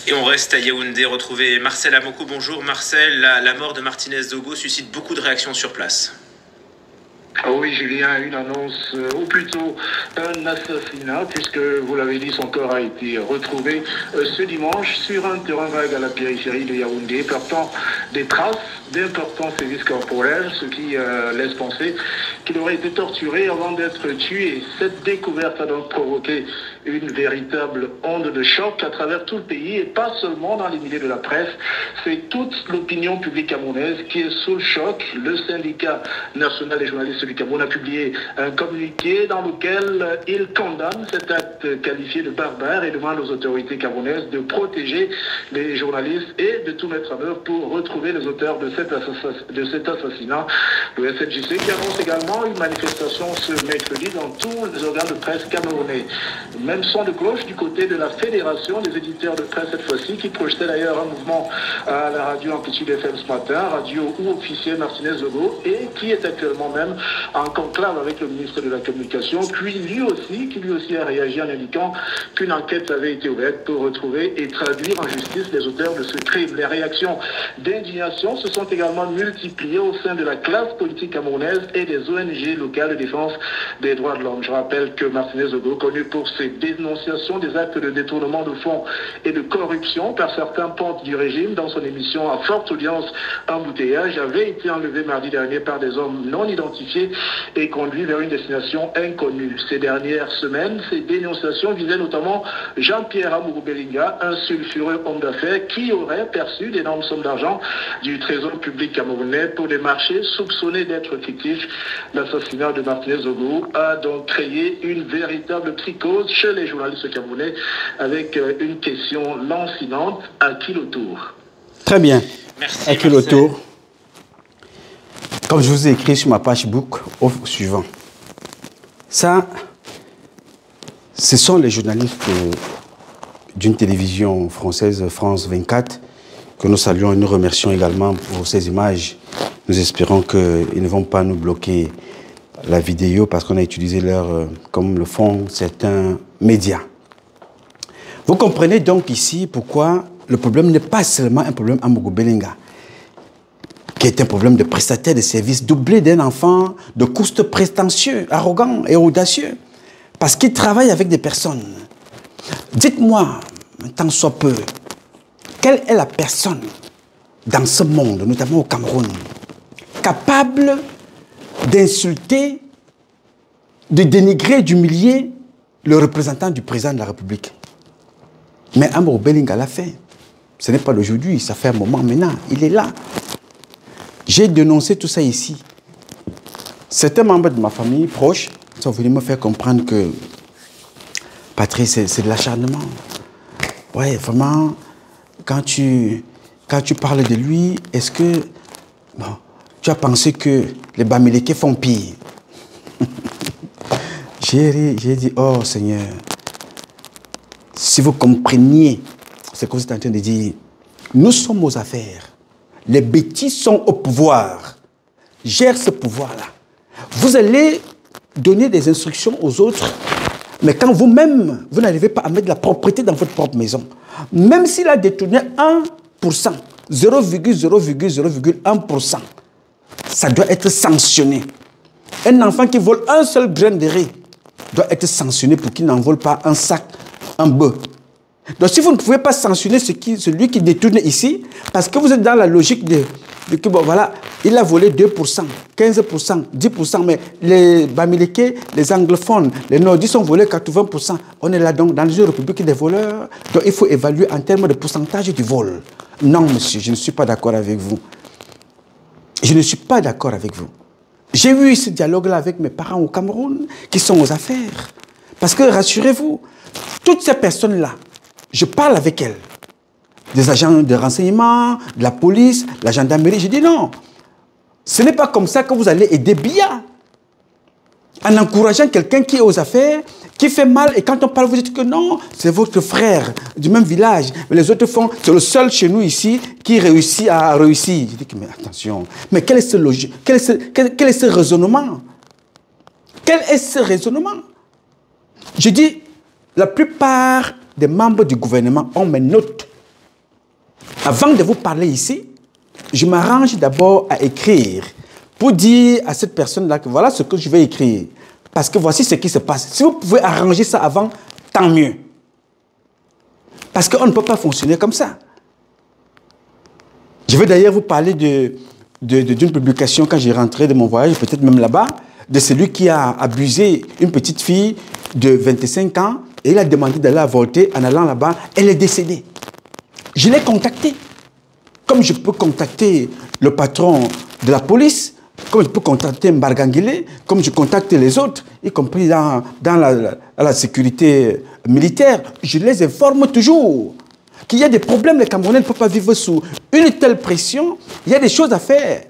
Et on reste à Yaoundé, retrouver Marcel Amokou. Bonjour Marcel, la mort de Martinez Zogo suscite beaucoup de réactions sur place. Ah oui, Julien, une annonce, ou plutôt un assassinat, puisque, vous l'avez dit, son corps a été retrouvé ce dimanche sur un terrain vague à la périphérie de Yaoundé, portant des traces d'importants sévices corporels, ce qui laisse penser qu'il aurait été torturé avant d'être tué. Cette découverte a donc provoqué une véritable onde de choc à travers tout le pays, et pas seulement dans les milieux de la presse. C'est toute l'opinion publique camerounaise qui est sous le choc. Le syndicat national des journalistes du Cameroun a publié un communiqué dans lequel il condamne cet acte qualifié de barbare et demande aux autorités camerounaises de protéger les journalistes et de tout mettre en œuvre pour retrouver les auteurs de cet assassinat. Le SNJC qui annonce également une manifestation ce mercredi dans tous les organes de presse camerounais. Même son de cloche du côté de la Fédération des éditeurs de presse cette fois-ci, qui projetait d'ailleurs un mouvement à la radio Amplitude FM ce matin, radio où officier Martinez Zogo, et qui est actuellement même en conclave avec le ministre de la Communication, qui lui aussi a réagi en indiquant qu'une enquête avait été ouverte pour retrouver et traduire en justice les auteurs de ce crime. Les réactions d'indignation se sont également multipliées au sein de la classe politique camerounaise et des ONG locales de défense des droits de l'homme. Je rappelle que Martinez Zogo, connu pour ses dénonciations des actes de détournement de fonds et de corruption par certains pontes du régime, dans son émission à forte audience Embouteillage, avait été enlevé mardi dernier par des hommes non identifiés et conduit vers une destination inconnue. Ces dernières semaines, ces dénonciations visaient notamment Jean-Pierre Amourou Belinga, un sulfureux homme d'affaires qui aurait perçu d'énormes sommes d'argent du trésor public camerounais pour des marchés soupçonnés d'être fictifs. L'assassinat de Martinez Zogo a donc créé une véritable psychose chez les journalistes camerounais, avec une question lancinante: à qui le tour? Très bien. Merci, à qui le tour? Comme je vous ai écrit sur ma page book, au suivant. Ça, ce sont les journalistes d'une télévision française, France 24, que nous saluons et nous remercions également pour ces images. Nous espérons qu'ils ne vont pas nous bloquer la vidéo parce qu'on a utilisé leur, comme le font certains médias. Vous comprenez donc ici pourquoi le problème n'est pas seulement un problème à Amourou Belinga, qui est un problème de prestataire de services doublé d'un enfant de coustes prétentieux, arrogant et audacieux, parce qu'il travaille avec des personnes. Dites-moi, tant soit peu, quelle est la personne dans ce monde, notamment au Cameroun, capable d'insulter, de dénigrer, d'humilier le représentant du président de la République? Mais Amourou Belinga l'a fait. Ce n'est pas d'aujourd'hui, ça fait un moment maintenant, il est là. J'ai dénoncé tout ça ici. Certains membres de ma famille proche sont venus me faire comprendre que Patrice, c'est de l'acharnement. Ouais, vraiment, quand tu parles de lui, est-ce que tu as pensé que les Bamileke font pire? J'ai dit, oh Seigneur, si vous compreniez ce que vous êtes en train de dire, nous sommes aux affaires. Les bêtises sont au pouvoir. Gère ce pouvoir-là. Vous allez donner des instructions aux autres, mais quand vous-même, vous n'arrivez pas à mettre de la propreté dans votre propre maison, même s'il a détourné 1%, 0,0,0,1%, ça doit être sanctionné. Un enfant qui vole un seul grain de riz doit être sanctionné pour qu'il n'en vole pas un sac, un bœuf. Donc si vous ne pouvez pas sanctionner celui qui détourne ici, parce que vous êtes dans la logique de que bon, voilà, il a volé 2%, 15%, 10%, mais les Bamileke, les anglophones, les nordistes ont volé 80%. On est là donc dans une république des voleurs, donc il faut évaluer en termes de pourcentage du vol. Non, monsieur, je ne suis pas d'accord avec vous. Je ne suis pas d'accord avec vous. J'ai eu ce dialogue-là avec mes parents au Cameroun, qui sont aux affaires. Parce que, rassurez-vous, toutes ces personnes-là, je parle avec elles. Des agents de renseignement, de la police, de la gendarmerie. Je dis non. Ce n'est pas comme ça que vous allez aider Biya. En encourageant quelqu'un qui est aux affaires, qui fait mal, et quand on parle, vous dites que non, c'est votre frère du même village. Mais les autres font, c'est le seul chez nous ici qui réussit à réussir. Je dis que, mais attention, mais quel est ce logique, quel est ce raisonnement? Quel est ce raisonnement? Je dis, la plupart des membres du gouvernement ont mes notes. Avant de vous parler ici, je m'arrange d'abord à écrire pour dire à cette personne-là que voilà ce que je vais écrire. Parce que voici ce qui se passe. Si vous pouvez arranger ça avant, tant mieux. Parce qu'on ne peut pas fonctionner comme ça. Je vais d'ailleurs vous parler d'une publication quand j'ai rentré de mon voyage, peut-être même là-bas, de celui qui a abusé une petite fille de 25 ans et il a demandé d'aller avorter. En allant là-bas, elle est décédée. Je l'ai contacté. Comme je peux contacter le patron de la police, comme je peux contacter Mbargangele, comme je contacte les autres, y compris dans la sécurité militaire, je les informe toujours qu'il y a des problèmes, les Camerounais ne peuvent pas vivre sous une telle pression, il y a des choses à faire.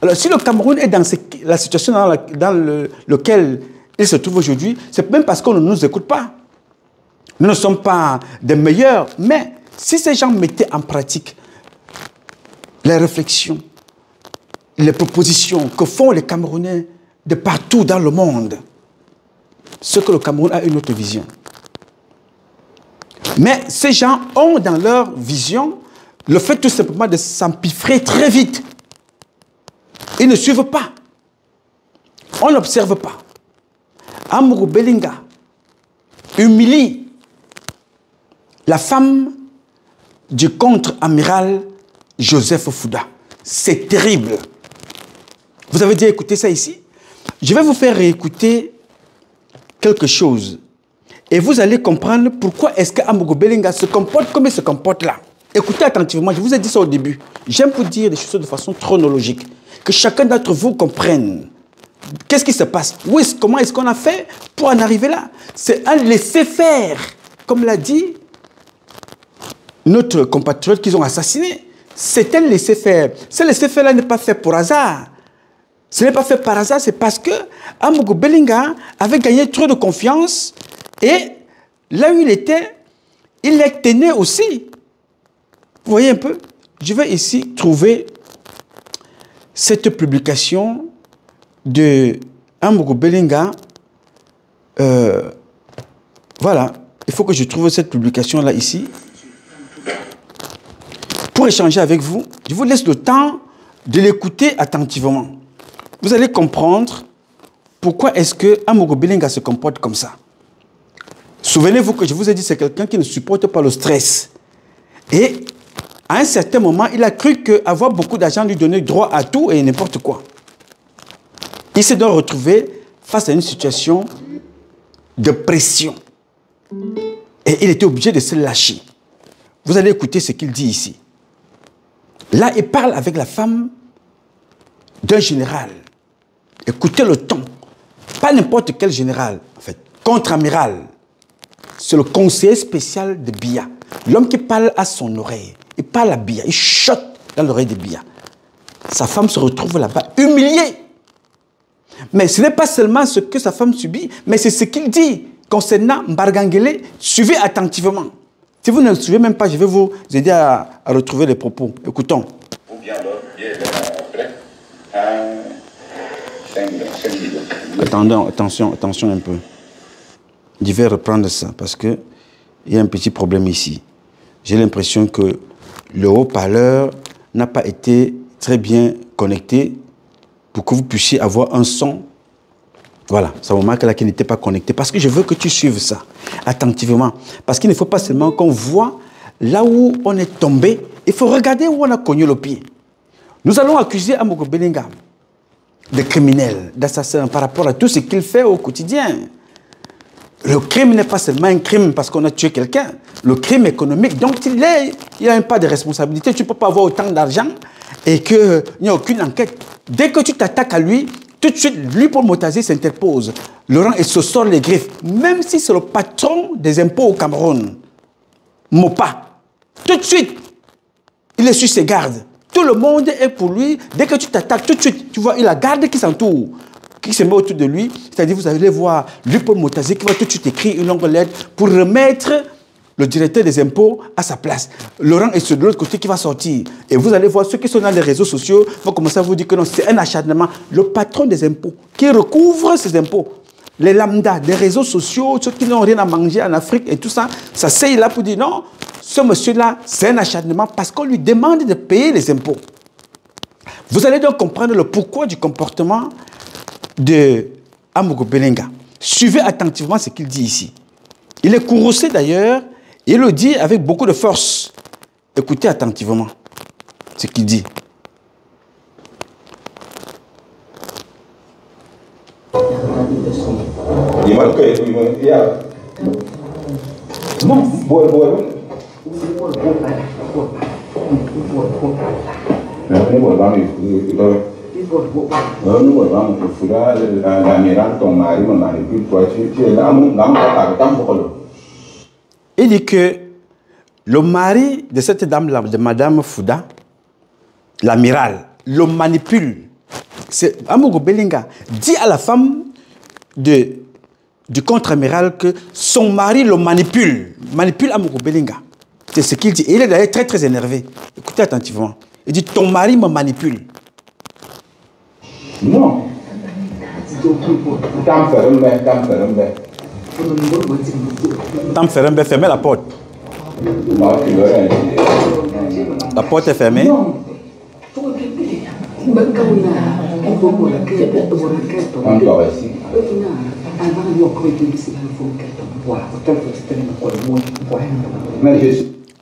Alors si le Cameroun est dans la situation dans laquelle il se trouve aujourd'hui, c'est même parce qu'on ne nous écoute pas. Nous ne sommes pas des meilleurs, mais si ces gens mettaient en pratique les réflexions, les propositions que font les Camerounais de partout dans le monde, ce que le Cameroun a une autre vision. Mais ces gens ont dans leur vision le fait tout simplement de s'empiffrer très vite. Ils ne suivent pas. On n'observe pas. Amourou Belinga humilie la femme du contre-amiral Joseph Fouda. C'est terrible. Vous avez déjà écouté ça ici? Je vais vous faire réécouter quelque chose. Et vous allez comprendre pourquoi est-ce qu'Amourou Belinga se comporte comme il se comporte là. Écoutez attentivement, je vous ai dit ça au début. J'aime vous dire les choses de façon chronologique. Que chacun d'entre vous comprenne. Qu'est-ce qui se passe? Comment est-ce qu'on a fait pour en arriver là? C'est un laisser-faire, comme l'a dit notre compatriote qu'ils ont assassiné. C'est un laisser-faire. Ce laisser-faire-là n'est pas fait pour hasard. Ce n'est pas fait par hasard, c'est parce que Amourou Belinga avait gagné trop de confiance et là où il était, il les tenait aussi. Vous voyez un peu? Je vais ici trouver cette publication de Amourou Belinga. Voilà, il faut que je trouve cette publication-là ici. Pour échanger avec vous, je vous laisse le temps de l'écouter attentivement. Vous allez comprendre pourquoi est-ce que Amourou Belinga se comporte comme ça. Souvenez-vous que je vous ai dit c'est quelqu'un qui ne supporte pas le stress. Et à un certain moment, il a cru qu'avoir beaucoup d'argent lui donnait droit à tout et n'importe quoi. Il s'est donc retrouvé face à une situation de pression. Et il était obligé de se lâcher. Vous allez écouter ce qu'il dit ici. Là, il parle avec la femme d'un général. Écoutez le ton. Pas n'importe quel général, en fait. Contre-amiral. C'est le conseiller spécial de Biya. L'homme qui parle à son oreille. Il parle à Biya. Il chote dans l'oreille de Biya. Sa femme se retrouve là-bas, humiliée. Mais ce n'est pas seulement ce que sa femme subit, mais c'est ce qu'il dit concernant Mbargangele. Suivez attentivement. Si vous ne le suivez même pas, je vais vous aider à retrouver les propos. Écoutons. Ou bien l'autre, bien après. Attendons, attention un peu. Je vais reprendre ça parce qu'il y a un petit problème ici. J'ai l'impression que le haut-parleur n'a pas été très bien connecté pour que vous puissiez avoir un son. Voilà, ça me marque là qu'il n'était pas connecté. Parce que je veux que tu suives ça attentivement. Parce qu'il ne faut pas seulement qu'on voit là où on est tombé, il faut regarder où on a cogné le pied. Nous allons accuser Amogo Belinga de criminel, d'assassin par rapport à tout ce qu'il fait au quotidien. Le crime n'est pas seulement un crime parce qu'on a tué quelqu'un. Le crime économique, donc il n'y a même pas de responsabilité. Tu ne peux pas avoir autant d'argent et qu'il n'y a aucune enquête. Dès que tu t'attaques à lui, tout de suite, lui pour Motazi s'interpose. Laurent, il se sort les griffes. Même si c'est le patron des impôts au Cameroun, Mopa, tout de suite, il est sur ses gardes. Tout le monde est pour lui. Dès que tu t'attaques, tout de suite, tu vois, il a la garde qui s'entoure, qui se met autour de lui. C'est-à-dire, vous allez voir lui pour Motazi qui va tout de suite écrire une longue lettre pour remettre le directeur des impôts à sa place. Laurent est sur l'autre côté qui va sortir. Et vous allez voir ceux qui sont dans les réseaux sociaux vont commencer à vous dire que non, c'est un acharnement. Le patron des impôts qui recouvre ces impôts, les lambda des réseaux sociaux, ceux qui n'ont rien à manger en Afrique et tout ça, ça c'est là pour dire non, ce monsieur-là, c'est un acharnement parce qu'on lui demande de payer les impôts. Vous allez donc comprendre le pourquoi du comportement de Amogo Belinga. Suivez attentivement ce qu'il dit ici. Il est courroucé d'ailleurs. Il le dit avec beaucoup de force. Écoutez attentivement ce qu'il dit. Il dit que le mari de cette dame-là, de Madame Fouda, l'amiral, le manipule. Amogo Belinga dit à la femme du contre-amiral que son mari le manipule Amogo Belinga. C'est ce qu'il dit. Et il est d'ailleurs très très énervé. Écoutez attentivement. Il dit, ton mari me manipule. Non. Tam Ferembe, fermez la porte. La porte est fermée. Non. Encore ici.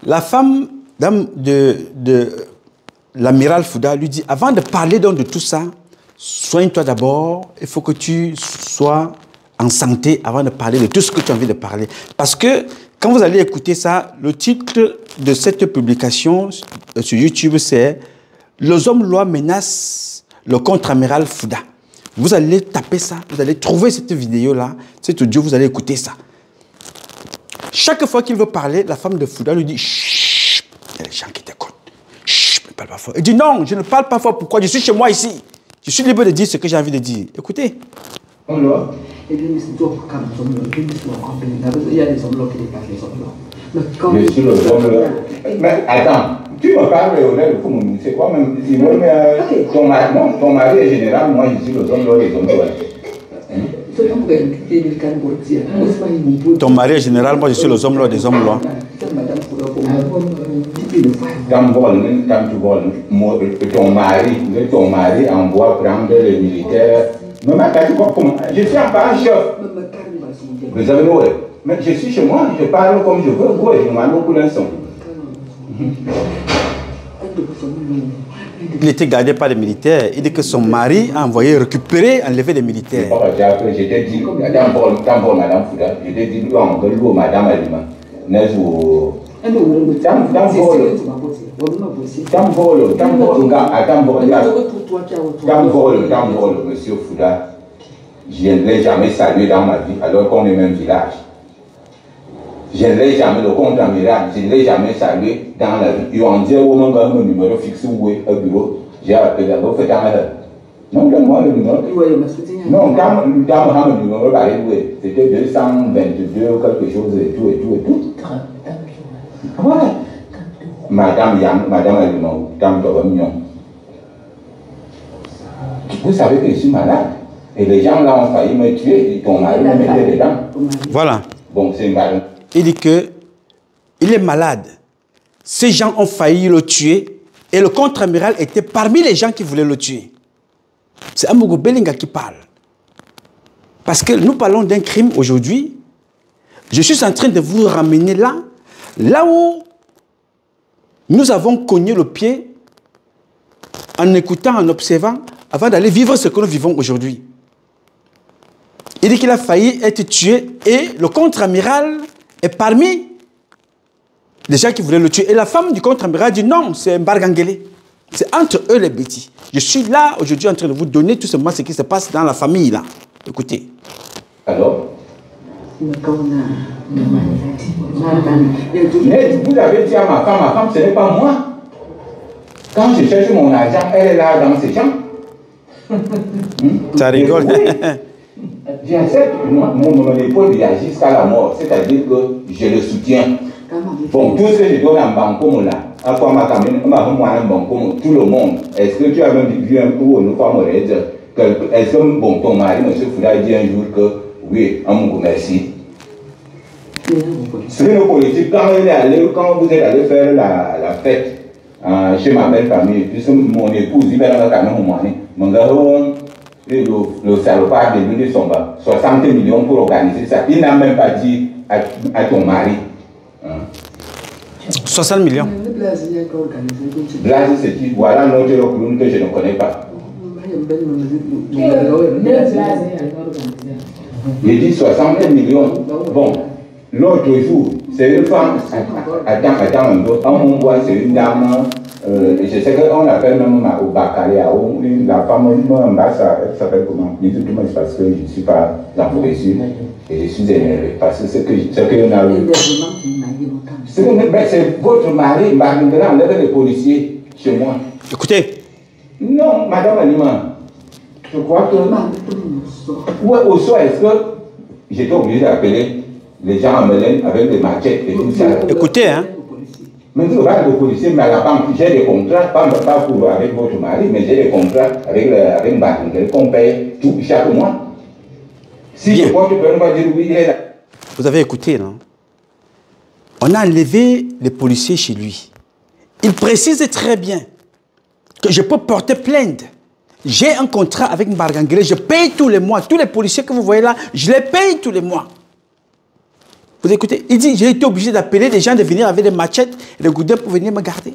La femme de l'amiral Fouda lui dit, avant de parler donc de tout ça, soigne-toi d'abord, il faut que tu sois en santé avant de parler de tout ce que tu as envie de parler. Parce que quand vous allez écouter ça, le titre de cette publication sur YouTube, c'est « Les hommes-lois menacent le contre-amiral Fouda ». Vous allez taper ça, vous allez trouver cette vidéo-là, cet audio, vous allez écouter ça. Chaque fois qu'il veut parler, la femme de Fouda lui dit « Chut !» Il y a les gens qui t'écoutent. « Chut !» Ne parle pas fort. Il dit « Non, je ne parle pas fort. Pourquoi? Je suis chez moi ici. Je suis libre de dire ce que j'ai envie de dire. » Écoutez. Il y a des hommes-là qui dépassent les hommes-là. Je suis le homme-là. Mais attends, tu me parles honnête pour mon c'est quoi même ton mari est général, moi je suis le homme-là des hommes-là. Ton mari est général, moi je suis le homme-là des hommes-là. Ton mari envoie prendre les militaires. Je suis un parent chef. Vous savez, mais je suis chez moi, je parle comme je veux, je m'en pour l'instant. Il était gardé par les militaires. Il dit que son mari a envoyé récupérer, enlever les militaires. Je t'ai dit, d'abord, Madame Fouda, je t'ai dit, Madame Alima, Monsieur Fouda, je ne l'ai jamais salué dans ma vie alors qu'on est même village. Je ne l'ai jamais, le contre-amiral, je ne l'ai jamais salué dans la vie. Ils ont dit au moment où mon numéro fixe où est au bureau, j'ai appelé d'abord, fait dans la non, donne-moi le numéro. Non, quand le numéro parlait, c'était 222 ou quelque chose et tout. Voilà. Madame Yang, Madame Alimon, Dame Dormion. Vous savez que je suis malade. Et les gens là ont failli me tuer, ton mari me mettait dedans. Voilà. Bon, c'est une balle. Il dit que il est malade. Ces gens ont failli le tuer et le contre-amiral était parmi les gens qui voulaient le tuer. C'est Amougou Belinga qui parle. Parce que nous parlons d'un crime aujourd'hui. Je suis en train de vous ramener là où nous avons cogné le pied en écoutant, en observant, avant d'aller vivre ce que nous vivons aujourd'hui. Il dit qu'il a failli être tué et le contre-amiral est parmi les gens qui voulaient le tuer. Et la femme du contre-amiral dit non, c'est Mbargangele. C'est entre eux les bêtis. Je suis là aujourd'hui en train de vous donner tout simplement ce qui se passe dans la famille là. Écoutez. Alors? Mais vous avez dit à ma femme, ce n'est pas moi. Quand je cherche mon argent, elle est là dans ses champs. Ça rigole. J'accepte mon épaule jusqu'à la mort, c'est-à-dire que je le soutiens. Bon, tout ce que je donne en banco là, à quoi ma caméra, tout le monde, est-ce que tu as même vu un coup une femme est-ce que bon, ton mari, M. Foula, dit un jour que oui, Amougou, merci. Sur nos politiques, quand vous êtes allé faire la fête chez ma belle famille, puisque mon épouse, il va dans la caméra, mon gars, le salopard de lui de son bas, 60 millions pour organiser ça. Il n'a même pas dit à ton mari. 60 millions. Blaze, c'est qui? Voilà notre clown que je ne connais pas. Il dit 60 millions. Bon, l'autre jour, c'est une femme. Attends un peu. En mon bois, c'est une dame. Je sais qu'on appelle même au Bacalao. La femme, elle s'appelle comment? Je dis tout le monde parce que je ne suis pas dans le reçu. Et je suis énervé. Parce que ce qu'on a eu. C'est votre mari, Marindra, enlève les policiers chez moi. Écoutez. Non, madame Alima. Je crois que. Ouais, au soir, est-ce que j'étais obligé d'appeler les gens à Melun avec des machettes et tout ça? Écoutez, hein. Mais vous parlez de policiers, mais à la banque, j'ai des contrats, pas pour avec votre mari, mais j'ai des contrats avec Marindra qu'on paye tout chaque mois. Si je crois que tu peux pas dire oui, il est là. Vous avez écouté, non? On a enlevé les policiers chez lui. Il précise très bien que je peux porter plainte. J'ai un contrat avec Mbargangele, je paye tous les mois. Tous les policiers que vous voyez là, je les paye tous les mois. Vous écoutez? Il dit, j'ai été obligé d'appeler des gens de venir avec des machettes et des goudins pour venir me garder.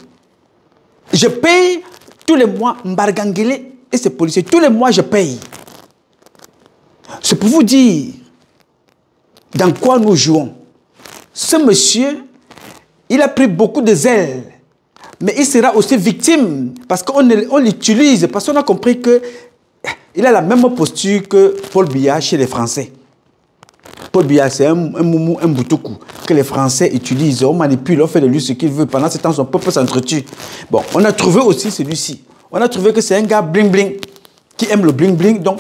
Je paye tous les mois Mbargangele et ses policiers. Tous les mois, je paye. C'est pour vous dire dans quoi nous jouons. Ce monsieur, il a pris beaucoup de zèle, mais il sera aussi victime parce qu'on l'utilise, parce qu'on a compris qu'il a la même posture que Paul Biya chez les Français. Paul Biya, c'est un moumou, un boutoukou que les Français utilisent. On manipule, on fait de lui ce qu'il veut. Pendant ce temps, son peuple s'entretue. Bon, on a trouvé aussi celui-ci. On a trouvé que c'est un gars bling-bling qui aime le bling-bling. Donc,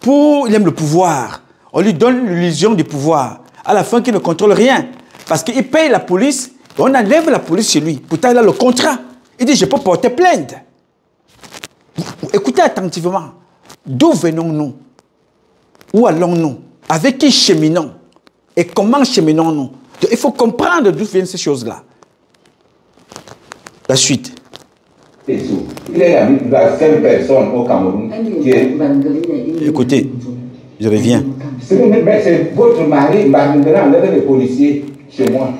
il aime le pouvoir. On lui donne l'illusion du pouvoir. À la fin, qu'il ne contrôle rien. Parce qu'il paye la police, et on enlève la police chez lui. Pourtant, il a le contrat. Il dit, je peux porter plainte. Écoutez attentivement. D'où venons-nous? Où allons-nous? Avec qui cheminons? Et comment cheminons-nous? Il faut comprendre d'où viennent ces choses-là. La suite. Il est la seule personne au Cameroun qui est... Écoutez, je reviens. C'est votre mari, Marindra, enlève les policiers chez moi.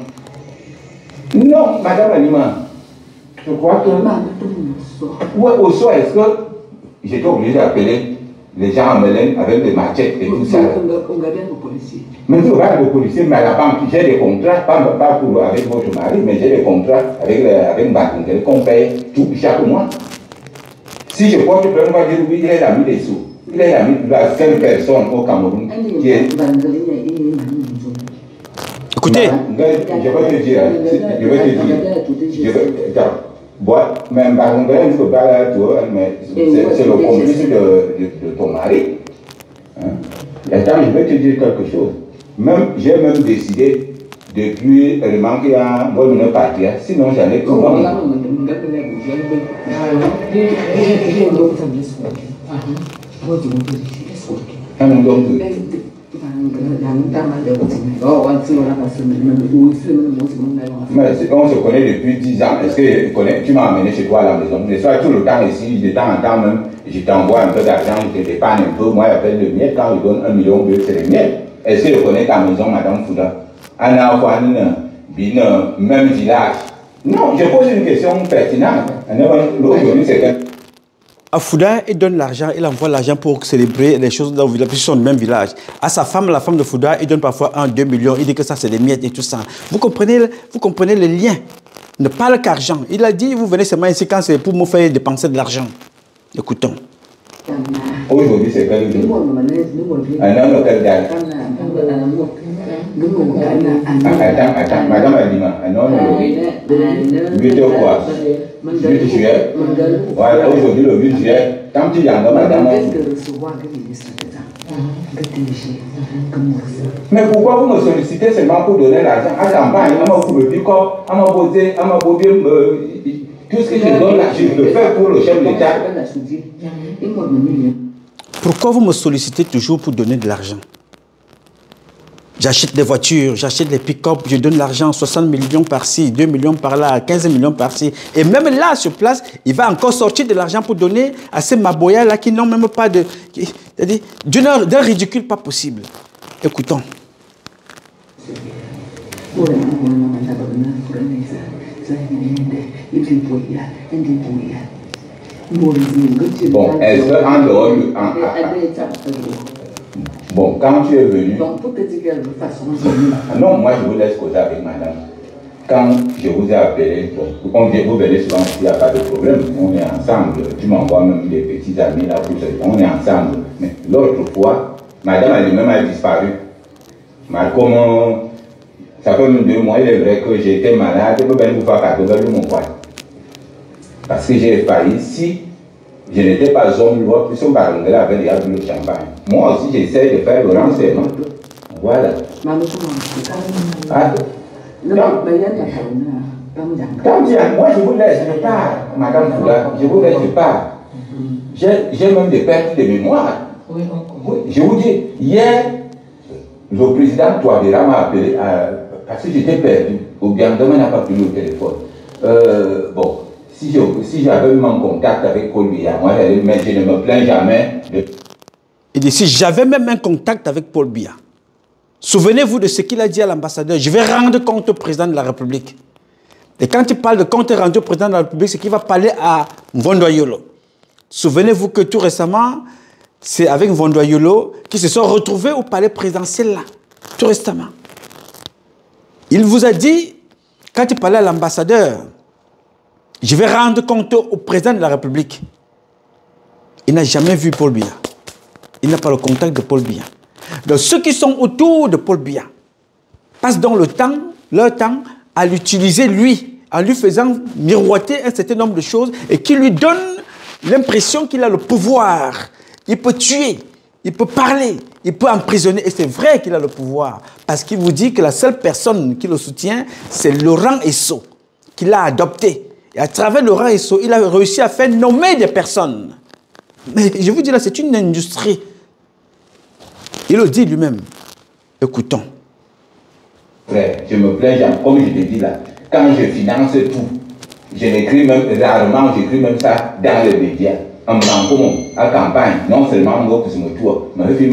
Non, madame Alima. Je crois que... Ouais, au soir, est-ce que j'étais obligé d'appeler les gens à Melun avec des machettes et tout ça? Mais vous parlez de policiers, mais à la banque, j'ai des contrats, pas avec votre mari, mais j'ai des contrats avec Marindra qu'on paye tout chaque mois. Si je crois que tu peux pas dire oui, il est l'ami des sous. Il est la seule personne au Cameroun qui est... Écoutez. Je vais te dire. Mais c'est le complice de ton mari. Attends, je vais te dire quelque chose. J'ai même décidé, depuis le manque à moi de ne partir, sinon j'en ai tout. Mais on se connaît depuis 10 ans. Est-ce que tu m'as amené chez toi à la maison? Mais soit tout le temps ici, de temps en temps même, je t'envoie un peu d'argent, je te dépanne un peu. Moi, j'appelle le miettes. Quand je donne 1 million, c'est les miettes. Est-ce que je connais ta maison, Madame Fouda? Même village. Non, je pose une question pertinente. Aujourd'hui, c'est à Fouda, il donne l'argent, il envoie l'argent pour célébrer les choses dans le village, puisqu'ils sont du même village. À sa femme, la femme de Fouda, il donne parfois 1, 2 millions, il dit que ça c'est des miettes et tout ça. Vous comprenez le lien. Il ne parle qu'argent. Il a dit, vous venez seulement ici quand c'est pour me faire dépenser de l'argent. Écoutons. Aujourd'hui, c'est quel jour? Un homme local d'âge. Attends, Madame Alima, un homme le 8 quoi? 8 juillet. Voilà, aujourd'hui le 8 juillet. Quand tu y en as, Madame. Mais pourquoi vous me sollicitez seulement pour donner l'argent? À campagne, à ma coupe de picot, à ma beauté, à ma beauté, tout ce que je donne là, je le fais pour le chef de l'État. Pourquoi vous me sollicitez toujours pour donner de l'argent? J'achète des voitures, j'achète des pick-up, je donne l'argent, 60 millions par-ci, 2 millions par-là, 15 millions par-ci. Et même là, sur place, il va encore sortir de l'argent pour donner à ces maboyas-là qui n'ont même pas de... C'est-à-dire, d'un ridicule pas possible. Écoutons. Bon, est-ce qu'en dehors du... Bon, quand tu es venu... Non, moi je vous laisse causer avec madame. Quand je vous ai appelé, bon, vous venez souvent ici, il n'y a pas de problème. On est ensemble. Tu m'envoies même des petits amis là, on est ensemble. Mais l'autre fois, madame elle-même a disparu. Mais comment... Ça fait même 2 mois, il est vrai que j'étais malade, je peux bien vous faire cadeau de mon poids. Parce que j'ai failli, si je n'étais pas homme loi, puisqu'on parle avec les le champagne. Moi aussi, j'essaie de faire le renseignement. Voilà. Ah. Moi, je vous laisse, je pars, Madame Fouda, je vous laisse, je pars. J'ai même des pertes de mémoire. Oui, je vous dis, hier, le président Touadéra m'a appelé parce que j'étais perdu. Ou bien, demain n'a pas pris le téléphone. Bon. Si j'avais eu mon contact avec Paul Biya, moi mais je ne me plains jamais. Il dit, si j'avais même un contact avec Paul Biya, souvenez-vous de ce qu'il a dit à l'ambassadeur, je vais rendre compte au président de la République. Et quand il parle de compte rendu au président de la République, c'est qu'il va parler à Mvondoyolo. Souvenez-vous que tout récemment, c'est avec Mvondoyolo qu'ils se sont retrouvés au palais présidentiel là, tout récemment. Il vous a dit, quand il parlait à l'ambassadeur, je vais rendre compte au président de la République. Il n'a jamais vu Paul Biya. Il n'a pas le contact de Paul Biya. Donc ceux qui sont autour de Paul Biya passent donc leur temps à l'utiliser lui, en lui faisant miroiter un certain nombre de choses et qui lui donnent l'impression qu'il a le pouvoir. Il peut tuer, il peut parler, il peut emprisonner. Et c'est vrai qu'il a le pouvoir. Parce qu'il vous dit que la seule personne qui le soutient, c'est Laurent Esso, qu'il a adopté. Et à travers Laurent Esso, il a réussi à faire nommer des personnes. Mais je vous dis là, c'est une industrie. Il le dit lui-même. Écoutons. Frère, je me plains, comme je te dis là, quand je finance tout, je l'écris même rarement, j'écris même ça dans les médias. En à campagne, non seulement moi qui me tourne, mais je fais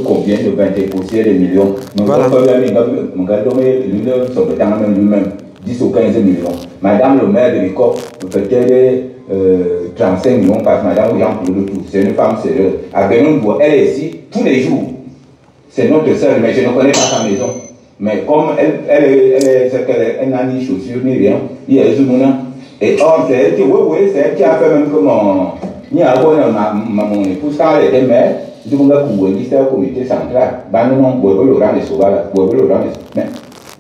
combien de 20 de millions. Voilà. 10 ou 15 millions. Madame le maire de l'école, peut-être 35 millions parce que madame Jean-Claude Tout, c'est une femme sérieuse. À Benoît, elle est ici tous les jours. C'est notre sœur, mais je ne connais pas sa maison. Mais comme elle n'a ni chaussures ni rien, il y a et or, c'est elle qui, oui, c'est elle qui a fait même que mon épouse, quand elle était mère, je me suis dit au comité central.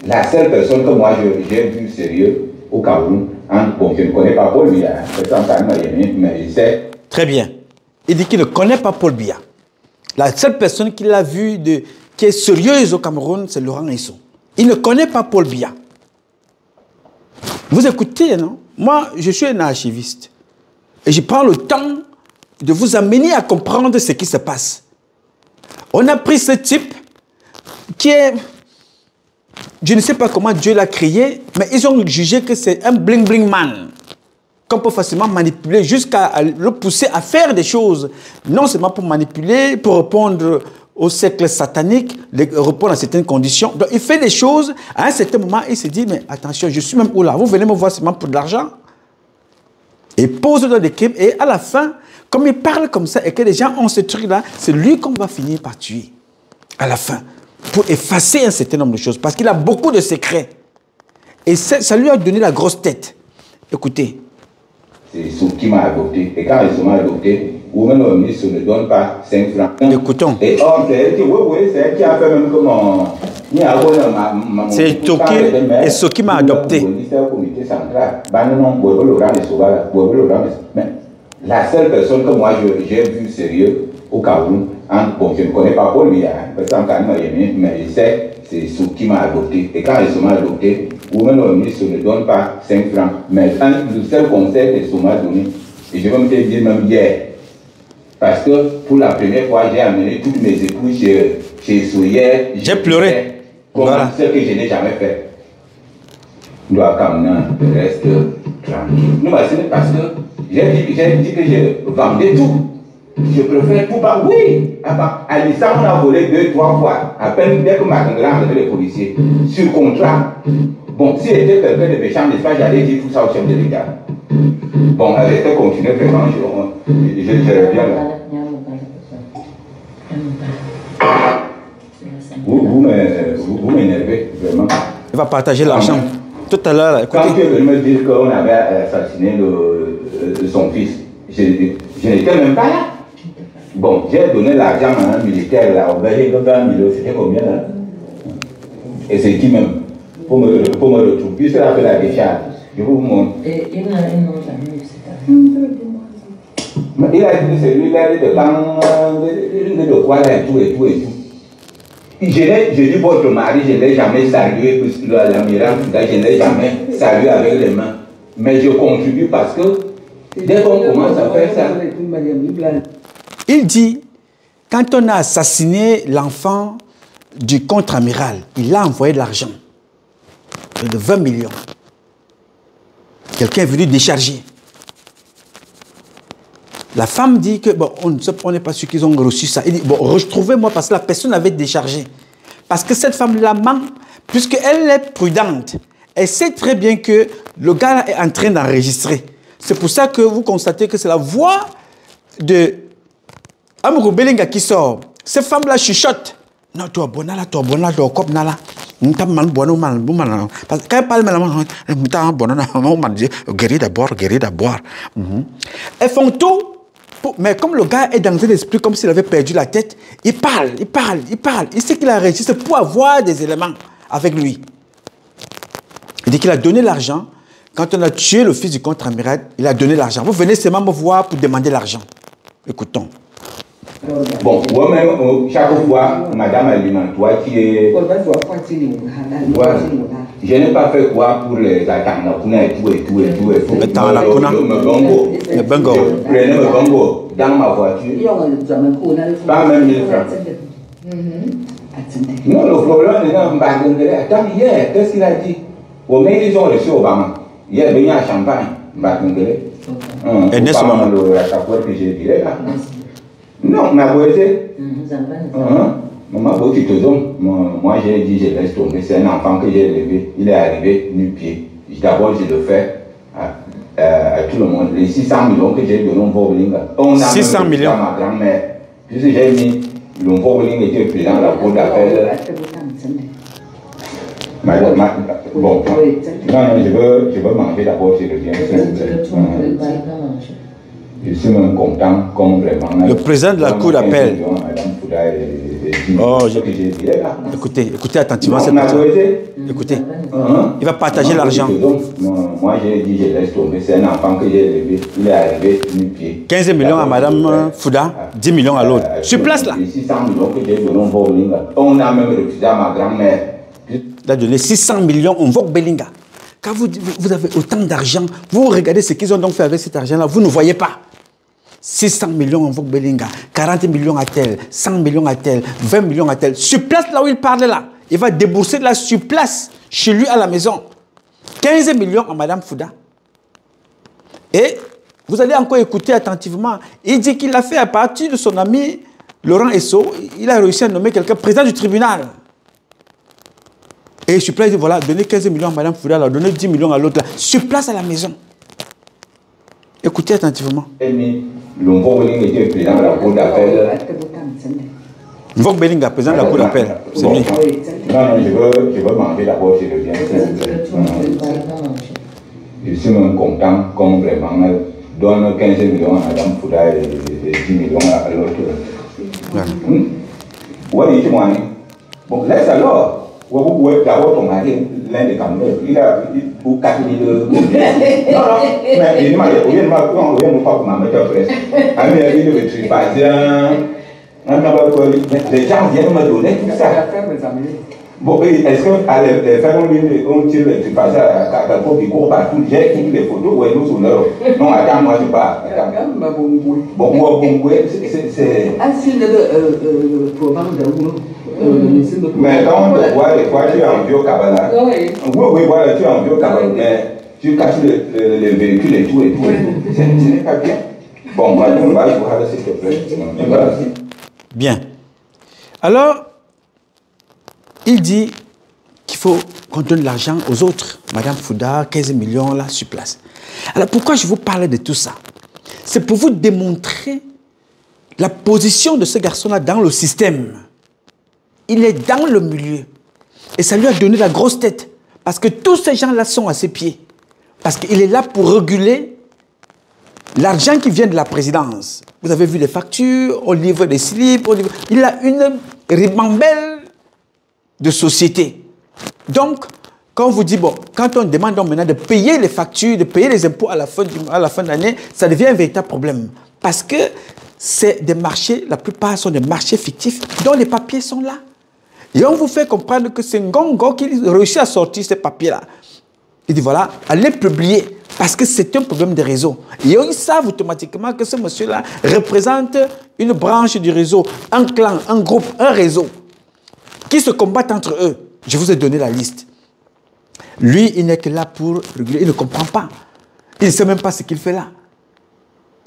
La seule personne que moi j'ai vu sérieux au Cameroun, bon, je ne connais pas Paul Biya, mais je sais. Très bien. Il dit qu'il ne connaît pas Paul Biya. La seule personne qu'il a vue qui est sérieuse au Cameroun, c'est Laurent Esso. Il ne connaît pas Paul Biya. Vous écoutez, non? Moi, je suis un archiviste. Et je prends le temps de vous amener à comprendre ce qui se passe. On a pris ce type qui est... Je ne sais pas comment Dieu l'a créé, mais ils ont jugé que c'est un bling-bling man qu'on peut facilement manipuler jusqu'à le pousser à faire des choses. Non seulement pour manipuler, pour répondre au cercle satanique, répondre à certaines conditions. Donc il fait des choses, à un certain moment, il se dit, mais attention, je suis même où là? Vous venez me voir seulement pour de l'argent? Et pose dans des crimes, et à la fin, comme il parle comme ça, et que les gens ont ce truc-là, c'est lui qu'on va finir par tuer. À la fin. Pour effacer un certain nombre de choses. Parce qu'il a beaucoup de secrets. Et ça lui a donné la grosse tête. Écoutez. C'est ce qui m'a adopté. Et quand ils m'ont adopté, ou même le ministre ne donne pas 5 francs. Écoutons. Et or, c'est elle qui, oui, c'est elle qui a fait même comme c'est Toki et ce qui m'a adopté. La seule personne que moi j'ai vu sérieux au Cameroun, bon, je ne connais pas Paul Biya, mais je sais, c'est ce qui m'a adopté. Et quand ils m'ont adopté, ou même le ministre ne donne pas 5 francs, mais le seul conseil qu'ils m'ont donné, et je vais me dire même hier, parce que pour la première fois, j'ai amené toutes mes épouses chez Souyer. J'ai pleuré. Voilà. Ce que je n'ai jamais fait. Doit quand reste tranquille. Non, c'est parce que j'ai dit que je vendais tout. Je préfère tout bas. Oui, à l'issue, on a volé 2-3 fois. À peine dès que ma grand avec les policiers. Sur contrat. Bon, si c'était quelqu'un de méchant, n'est-ce pas, j'allais dire tout ça au chef de l'État. Bon, elle était continuée vraiment. Je reviens là. Vous m'énervez, vraiment. Il va partager l'argent. Tout à l'heure, écoutez. Quand tu es venu me dire qu'on avait assassiné son fils, je n'étais même pas là. Bon, j'ai donné l'argent à un militaire là, au Belgique, c'était combien là? Et c'est qui même? Pour me retrouver. Puis ça a fait la décharge. Je vous montre. Il a dit que c'est lui, il a dit de quoi là et tout et tout et tout. Je dis votre mari, je ne l'ai jamais salué, puisque l'amiral, je ne l'ai jamais salué avec les mains. Mais je contribue parce que dès qu'on commence à faire ça. Il dit, quand on a assassiné l'enfant du contre-amiral, il a envoyé de l'argent, de 20 millions. Quelqu'un est venu décharger. La femme dit que, bon, on n'est pas sûr qu'ils ont reçu ça. Il dit, bon, retrouvez-moi parce que la personne avait déchargé. Parce que cette femme-là ment, puisqu'elle est prudente. Elle sait très bien que le gars est en train d'enregistrer. C'est pour ça que vous constatez que c'est la voix de Amourou Belinga qui sort. Cette femme-là chuchote. Non, tu es bon là, tu es bon là, tu es comme là. Parce que quand elle parle, guérir d'abord, guérir d'abord. Elles font tout. Mais comme le gars est dans un esprit comme s'il avait perdu la tête, il parle. Il sait qu'il a réussi, c'est pour avoir des éléments avec lui. Il dit qu'il a donné l'argent. Quand on a tué le fils du contre-amiral, il a donné l'argent. Vous venez seulement me voir pour demander l'argent. Écoutons. Bon, moi-même, chaque fois, madame Alimentois qui est... Ouais. Je n'ai pas fait quoi pour les attendre, et tout. Le bongo. Le bongo. Je prenais le bongo dans ma voiture. Pas même 1000 francs. Non, le problème est dans Mbagengele. Attends, hier, qu'est-ce qu'il a dit? Au moins, ils ont reçu Obama. Hier, il y a un champagne, Mbagengele. Et n'est-ce pas que j'ai dit là. Non, ma beauté. Maman, tu te donnes. Moi, j'ai dit, je laisse tomber. C'est un enfant que j'ai élevé. Il est arrivé nu-pied. D'abord, je le fais à tout le monde. Les 600 millions que j'ai donnés au Vobelinga. 600 millions. Ma grand-mère. Puisque j'ai mis le Vobelinga était président de la cour d'appel. Bon, non, je veux manger d'abord, je reviens. Je suis même content, comme vraiment. Le président de la cour d'appel. Oh, écoutez attentivement cette personne. Écoutez, il va partager l'argent. Moi, j'ai dit, je laisse tomber. C'est un enfant que j'ai élevé. Il est arrivé nu-pied. 15 millions à Madame Fouda, 10 millions à l'autre. Sur place, là. 600 millions que j'ai donné au Vobelinga. On a même refusé à ma grand-mère. Il a donné 600 millions au Vobelinga. Quand vous avez autant d'argent, vous regardez ce qu'ils ont donc fait avec cet argent-là, vous ne voyez pas. 600 millions en Belinga, 40 millions à tel, 100 millions à tel, 20 millions à tel. Sur place, là où il parle là, il va débourser là sur place, chez lui à la maison. 15 millions à Madame Fouda. Et vous allez encore écouter attentivement. Il dit qu'il l'a fait à partir de son ami Laurent Esso. Il a réussi à nommer quelqu'un président du tribunal. Et sur place, il dit voilà, donnez 15 millions à Madame Fouda, là, donnez 10 millions à l'autre, sur place à la maison. Écoutez attentivement. Mvok Belinga était président de la cour d'appel. Mvok Belinga, président de la cour d'appel. C'est bien. Non, je veux manger d'abord, je reviens. Je suis même content comme vraiment donne 15 millions à Madame Fouda et 10 millions à l'autre. Oui, dis-moi. Bon, laisse alors. Vous pouvez d'abord ton mari, l'un des Camerounais, il a pour 4 000 euros. Non, mais il m'a dit, on vient de pas pour ma mettre en presse. Il ne me tue pas. Les gens viennent me donner tout ça. Bon, est-ce que les femmes ont tiré les tripages à Carrefour qui courent partout? J'ai écrit les photos où ils nous sont là. Non, attends, moi je pars. Bon, moi, c'est. Ah, si le programme de mais quand on te voit, des fois, tu es en vieux cabana. Oui, voilà, tu es en vieux cabana, mais tu caches le véhicule et tout. Ce n'est pas bien. Bon, moi, on va voir, s'il te plaît. Bien. Alors, il dit qu'il faut qu'on donne l'argent aux autres. Madame Fouda, 15 millions là, sur place. Alors, pourquoi je vous parle de tout ça? C'est pour vous démontrer la position de ce garçon-là dans le système. Il est dans le milieu. Et ça lui a donné la grosse tête. Parce que tous ces gens-là sont à ses pieds. Parce qu'il est là pour réguler l'argent qui vient de la présidence. Vous avez vu les factures, on livre des slips, il a une ribambelle de société. Donc, quand on vous dit, bon, quand on demande donc maintenant de payer les factures, de payer les impôts à la fin de l'année, ça devient un véritable problème. Parce que c'est des marchés, la plupart sont des marchés fictifs, dont les papiers sont là. Et on vous fait comprendre que c'est Ngongo qui réussit à sortir ces papiers-là. Il dit voilà, allez publier, parce que c'est un problème de réseau. Et ils savent automatiquement que ce monsieur-là représente une branche du réseau, un clan, un groupe, un réseau, qui se combattent entre eux. Je vous ai donné la liste. Lui, il n'est que là pour réguler, il ne comprend pas. Il ne sait même pas ce qu'il fait là.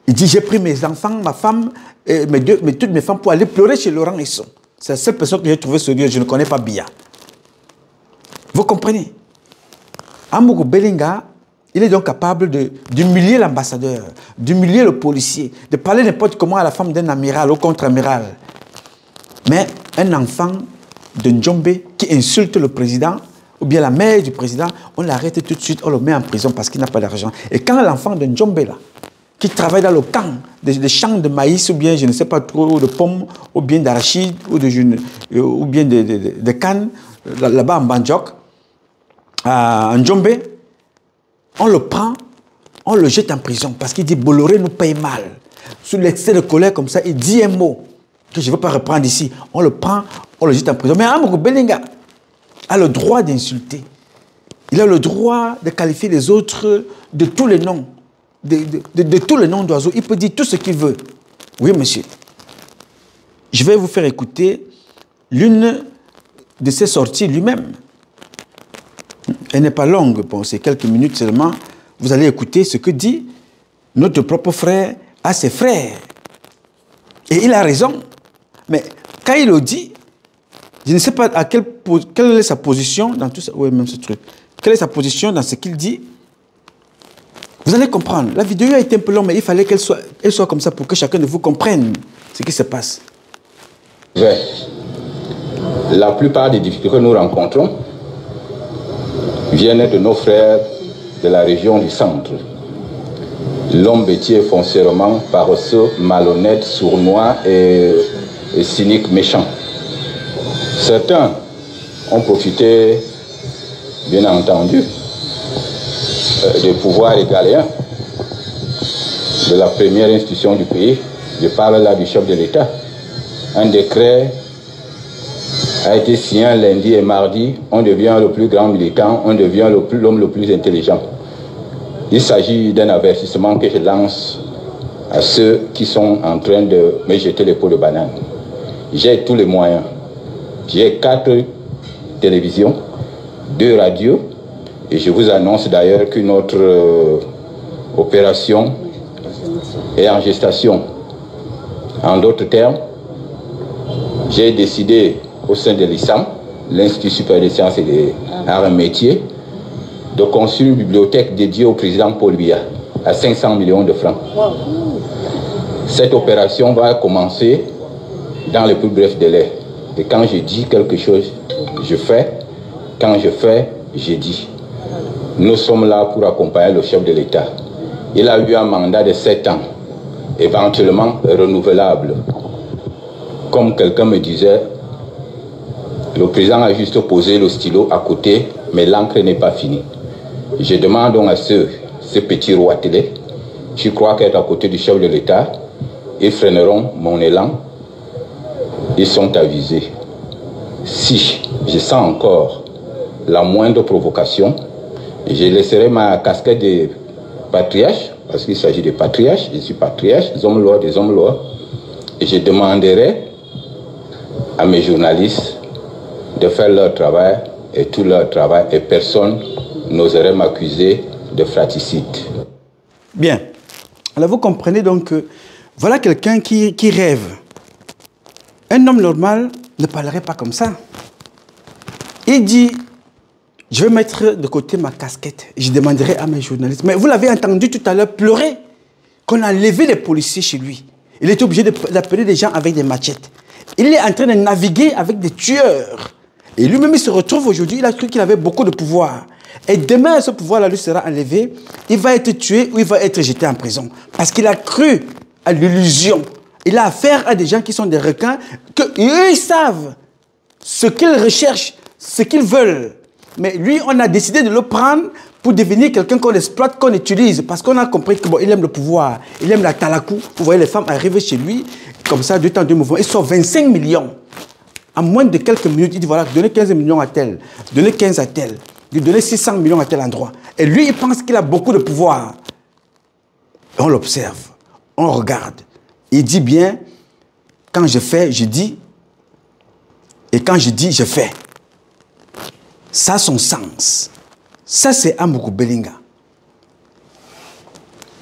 Il dit, j'ai pris mes enfants, ma femme, toutes mes femmes pour aller pleurer chez Laurent Esso. C'est la seule personne que j'ai trouvée sur Dieu. Je ne connais pas Biya. Vous comprenez? Amougou Belinga, il est donc capable d'humilier l'ambassadeur, d'humilier le policier, de parler n'importe comment à la femme d'un amiral ou contre-amiral. Mais un enfant de Njombe qui insulte le président, ou bien la mère du président, on l'arrête tout de suite, on le met en prison parce qu'il n'a pas d'argent. Et quand l'enfant de Njombe, là, qui travaille dans le camp, des champs de maïs, ou bien, je ne sais pas trop, de pommes, ou bien d'arachide, ou bien de cannes, là-bas en Banjok, à Njombe, on le prend, on le jette en prison, parce qu'il dit, Bolloré nous paye mal. Sous l'excès de colère comme ça, il dit un mot, que je ne veux pas reprendre ici. On le prend, on le jette en prison. Mais Amougou Belinga a le droit d'insulter. Il a le droit de qualifier les autres de tous les noms. De tous les noms d'oiseaux. Il peut dire tout ce qu'il veut. Oui, monsieur. Je vais vous faire écouter l'une de ses sorties lui-même. Elle n'est pas longue, bon, c'est quelques minutes seulement. Vous allez écouter ce que dit notre propre frère à ses frères. Et il a raison. Mais quand il le dit, je ne sais pas quelle est sa position dans tout ça. Oui, même ce truc. Quelle est sa position dans ce qu'il dit? Vous allez comprendre. La vidéo a été un peu longue, mais il fallait qu'elle soit comme ça pour que chacun de vous comprenne ce qui se passe. La plupart des difficultés que nous rencontrons viennent de nos frères de la région du centre. L'homme bêtier foncièrement paresseux, malhonnête, sournois et cynique, méchant. Certains ont profité, bien entendu, des pouvoirs régaliens de la première institution du pays. Je parle là du chef de l'État. Un décret a été signé lundi et mardi. On devient le plus grand militant, on devient l'homme le plus intelligent. Il s'agit d'un avertissement que je lance à ceux qui sont en train de me jeter les pots de banane. J'ai tous les moyens. J'ai 4 télévisions, 2 radios, et je vous annonce d'ailleurs qu'une autre opération est en gestation. En d'autres termes, j'ai décidé au sein de l'ISAM, l'Institut supérieur des sciences et des arts et métiers, de construire une bibliothèque dédiée au président Paul Biya à 500 millions de francs. Cette opération va commencer dans les plus brefs délais. Et quand je dis quelque chose, je fais. Quand je fais, je dis. Nous sommes là pour accompagner le chef de l'État. Il a eu un mandat de 7 ans, éventuellement renouvelable. Comme quelqu'un me disait, le président a juste posé le stylo à côté, mais l'encre n'est pas finie. Je demande donc à ces petits roitelets, je crois qu'être à côté du chef de l'État, ils freineront mon élan. Ils sont avisés. Si je sens encore la moindre provocation, je laisserai ma casquette de patriarche, parce qu'il s'agit de patriarche, je suis patriarche, des hommes lois, et je demanderai à mes journalistes de faire leur travail, et tout leur travail, et personne n'oserait m'accuser de fratricide. Bien. Alors vous comprenez donc que voilà quelqu'un qui rêve. Un homme normal ne parlerait pas comme ça. Il dit, je vais mettre de côté ma casquette. Je demanderai à mes journalistes. Mais vous l'avez entendu tout à l'heure pleurer qu'on a enlevé les policiers chez lui. Il était obligé d'appeler des gens avec des machettes. Il est en train de naviguer avec des tueurs. Et lui-même, il se retrouve aujourd'hui, il a cru qu'il avait beaucoup de pouvoir. Et demain, ce pouvoir-là lui sera enlevé. Il va être tué ou il va être jeté en prison. Parce qu'il a cru à l'illusion. Il a affaire à des gens qui sont des requins, qu'eux, ils savent ce qu'ils recherchent, ce qu'ils veulent. Mais lui, on a décidé de le prendre pour devenir quelqu'un qu'on exploite, qu'on utilise. Parce qu'on a compris qu'il aime le pouvoir, il aime la talakou. Vous voyez les femmes arriver chez lui, comme ça, 2 temps, 2 mouvements. Ils sortent 25 millions. En moins de quelques minutes, il dit voilà, donnez 15 millions à tel, donnez 15 à tel, donnez 600 millions à tel endroit. Et lui, il pense qu'il a beaucoup de pouvoir. Et on l'observe, on regarde. Il dit bien, quand je fais, je dis, et quand je dis, je fais. Ça a son sens. Ça, c'est Amourou Belinga.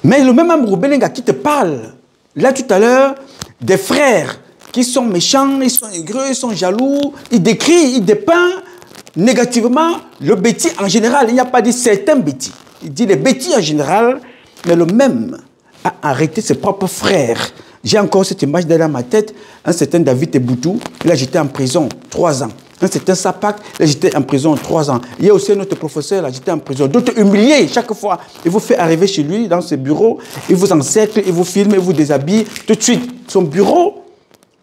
Mais le même Amourou Belinga qui te parle, là tout à l'heure, des frères qui sont méchants, ils sont aigreux, ils sont jaloux, ils décrivent, ils dépeint négativement le bêtis en général. Il n'y a pas dit certains bêtis. Il dit les bêtis en général, mais le même a arrêté ses propres frères. J'ai encore cette image dans ma tête. Un certain David Eboutou, il a jeté en prison 3 ans. Un certain Sapak, il a jeté en prison 3 ans. Il y a aussi notre professeur, il a jeté en prison. D'autres humiliés chaque fois. Il vous fait arriver chez lui, dans ses bureaux, il vous encercle, il vous filme, il vous déshabille. Tout de suite, son bureau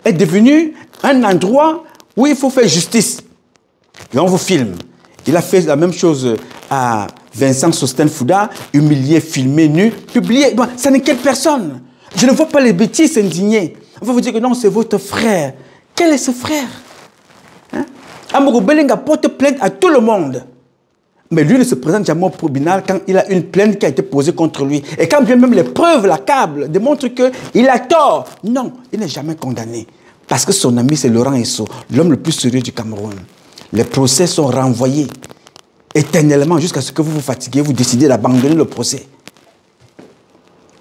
est devenu un endroit où il faut faire justice. Et on vous filme. Il a fait la même chose à Vincent Sosten Fouda, humilié, filmé, nu, publié. Bon, ça n'inquiète personne. Je ne vois pas les bêtises s'indigner. On va vous dire que non, c'est votre frère. Quel est ce frère? Amourou Belinga porte plainte à tout le monde. Mais lui ne se présente jamais au tribunal quand il a une plainte qui a été posée contre lui. Et quand bien même les preuves l'accablent, démontrent qu'il a tort. Non, il n'est jamais condamné. Parce que son ami, c'est Laurent Esso, l'homme le plus sérieux du Cameroun. Les procès sont renvoyés éternellement jusqu'à ce que vous vous fatiguez, vous décidez d'abandonner le procès.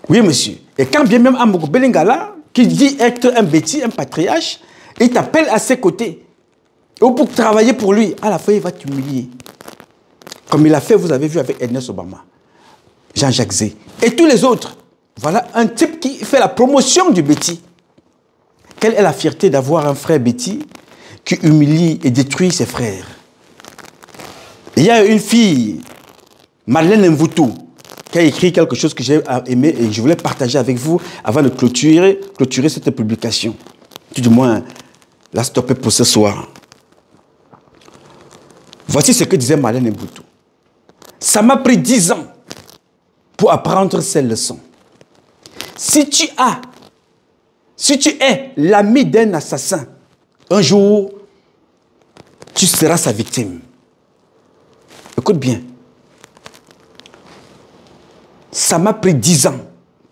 Oui, monsieur. Et quand bien même Amourou Belinga là, qui dit être un bêtis, un patriarche, il t'appelle à ses côtés. Ou pour travailler pour lui, à la fin, il va t'humilier. Comme il a fait, vous avez vu avec Ernest Obama, Jean-Jacques Zé, et tous les autres. Voilà un type qui fait la promotion du bêtis. Quelle est la fierté d'avoir un frère bêtis qui humilie et détruit ses frères? Il y a une fille, Madeleine Mvoutou, qui a écrit quelque chose que j'ai aimé et je voulais partager avec vous avant de clôturer cette publication. Tout du moins, la stopper pour ce soir. Voici ce que disait Madeleine Mvoutou. Ça m'a pris 10 ans pour apprendre ces leçons. Si tu es l'ami d'un assassin, un jour, tu seras sa victime. Écoute bien. Ça m'a pris 10 ans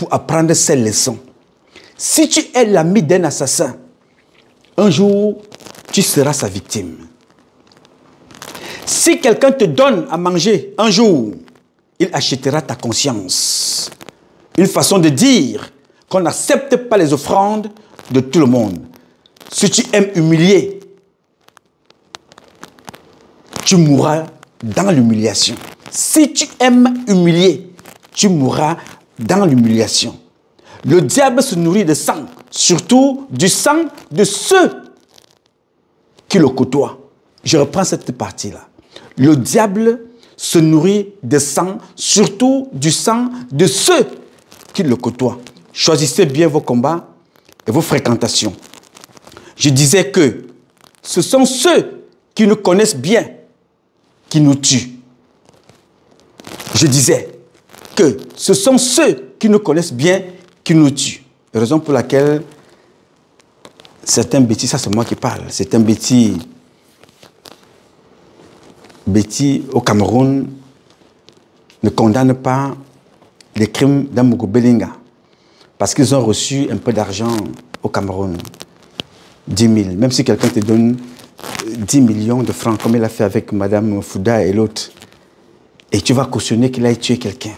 pour apprendre ces leçons. Si tu es l'ami d'un assassin, un jour, tu seras sa victime. Si quelqu'un te donne à manger, un jour, il achètera ta conscience. Une façon de dire qu'on n'accepte pas les offrandes de tout le monde. Si tu aimes humilier, tu mourras dans l'humiliation. Si tu aimes humilier, tu mourras dans l'humiliation. Le diable se nourrit de sang, surtout du sang de ceux qui le côtoient. Je reprends cette partie-là. Le diable se nourrit de sang, surtout du sang de ceux qui le côtoient. Choisissez bien vos combats et vos fréquentations. Je disais que ce sont ceux qui nous connaissent bien qui nous tuent. Je disais que ce sont ceux qui nous connaissent bien qui nous tuent. Raison pour laquelle certains bêtis, ça c'est moi qui parle, certains bêtis au Cameroun ne condamnent pas les crimes d'Amougou Belinga parce qu'ils ont reçu un peu d'argent au Cameroun, 10 000. Même si quelqu'un te donne 10 millions de francs, comme il a fait avec Madame Fouda et l'autre, et tu vas cautionner qu'il ait tué quelqu'un.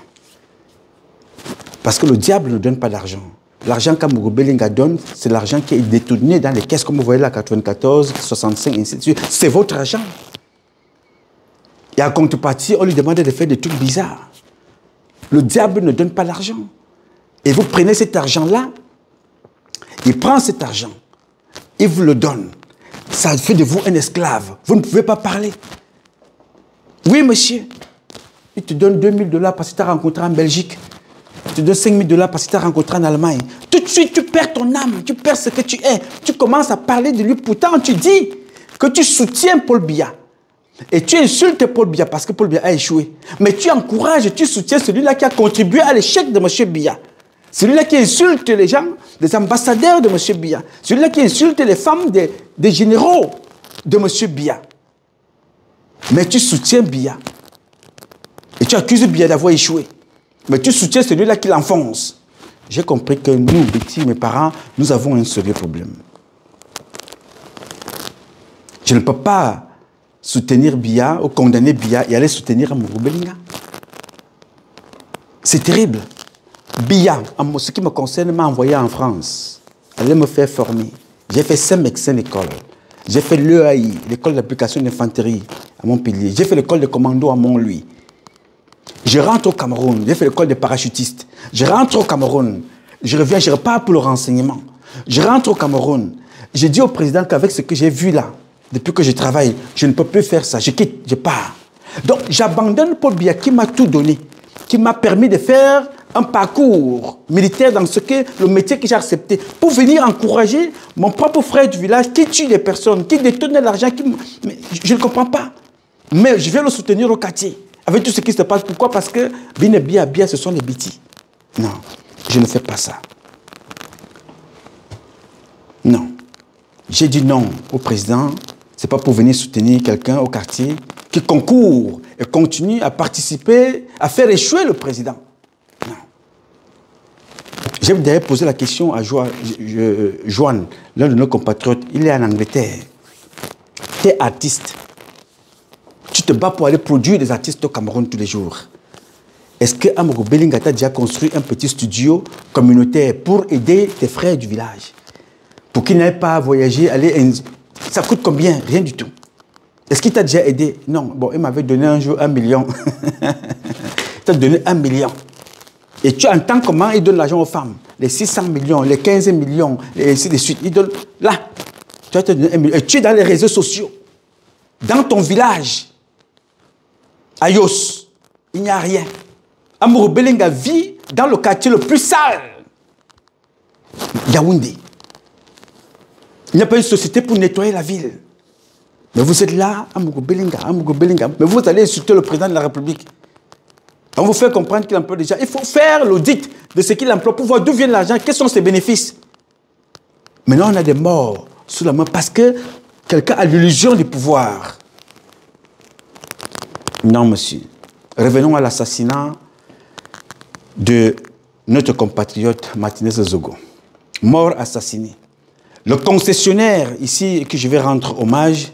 Parce que le diable ne donne pas d'argent. L'argent qu'Amougou Belinga donne, c'est l'argent qui est détourné dans les caisses, comme vous voyez là, 94, 65, ainsi de suite. C'est votre argent. Et en contrepartie, on lui demande de faire des trucs bizarres. Le diable ne donne pas l'argent. Et vous prenez cet argent-là, il prend cet argent, il vous le donne. Ça fait de vous un esclave. Vous ne pouvez pas parler. Oui, monsieur. Il te donne 2 000 $ parce que tu as rencontré en Belgique. Il te donne 5 000 $ parce que tu as rencontré en Allemagne. Tout de suite, tu perds ton âme. Tu perds ce que tu es. Tu commences à parler de lui. Pourtant, tu dis que tu soutiens Paul Biya. Et tu insultes Paul Biya parce que Paul Biya a échoué. Mais tu encourages, tu soutiens celui-là qui a contribué à l'échec de M. Biya. Celui-là qui insulte les gens, les ambassadeurs de M. Biya. Celui-là qui insulte les femmes des généraux de M. Biya. Mais tu soutiens Biya. Et tu accuses Biya d'avoir échoué. Mais tu soutiens celui-là qui l'enfonce. J'ai compris que nous, Betty, mes parents, nous avons un sérieux problème. Je ne peux pas soutenir Biya ou condamner Biya et aller soutenir Amougou Belinga. C'est terrible. Biya, en ce qui me concerne, m'a envoyé en France. Elle me faire former. J'ai fait 5 médecins d'école. J'ai fait l'EAI, l'école d'application d'infanterie à Montpellier. J'ai fait l'école de commando à Montlouis. Je rentre au Cameroun. J'ai fait l'école de parachutiste. Je rentre au Cameroun. Je reviens, je repars pour le renseignement. Je rentre au Cameroun. J'ai dit au président qu'avec ce que j'ai vu là, depuis que je travaille, je ne peux plus faire ça. Je quitte, je pars. Donc, j'abandonne Paul Biya qui m'a tout donné, qui m'a permis de faire un parcours militaire dans le métier que j'ai accepté, pour venir encourager mon propre frère du village qui tue des personnes, qui détourne l'argent. Mais je ne comprends pas. Mais je vais le soutenir au quartier, avec tout ce qui se passe. Pourquoi? Parce que Biya, ce sont les bêtis. Non, je ne fais pas ça. Non. J'ai dit non au président. Ce n'est pas pour venir soutenir quelqu'un au quartier qui concourt et continue à participer, à faire échouer le président. Non. J'ai d'ailleurs posé la question à Joanne, l'un de nos compatriotes. Il est en Angleterre. Tu es artiste. Tu te bats pour aller produire des artistes au Cameroun tous les jours. Est-ce que Amougou Belinga t'a déjà construit un petit studio communautaire pour aider tes frères du village? Pour qu'ils n'aient pas à voyager, aller... Ça coûte combien? Rien du tout. Est-ce qu'il t'a déjà aidé? Non. Bon, il m'avait donné un jour 1 million. Il t'a donné 1 million. Et tu entends comment il donne l'argent aux femmes. Les 600 millions, les 15 millions, et ainsi de suite. Il donne... Là, tu vas te donner 1 million. Et tu es dans les réseaux sociaux. Dans ton village. À Yos, il n'y a rien. Amougou Belinga vit dans le quartier le plus sale. Yaoundé. Il n'y a pas une société pour nettoyer la ville. Mais vous êtes là, Amougou Belinga, Amougou Belinga. Mais vous allez insulter le président de la République. On vous fait comprendre qu'il emploie déjà. Il faut faire l'audit de ce qu'il emploie pour voir d'où vient l'argent, quels sont ses bénéfices. Maintenant, on a des morts sous la main parce que quelqu'un a l'illusion du pouvoir. Non, monsieur. Revenons à l'assassinat de notre compatriote Martinez Zogo, mort assassiné. Le concessionnaire ici, que je vais rendre hommage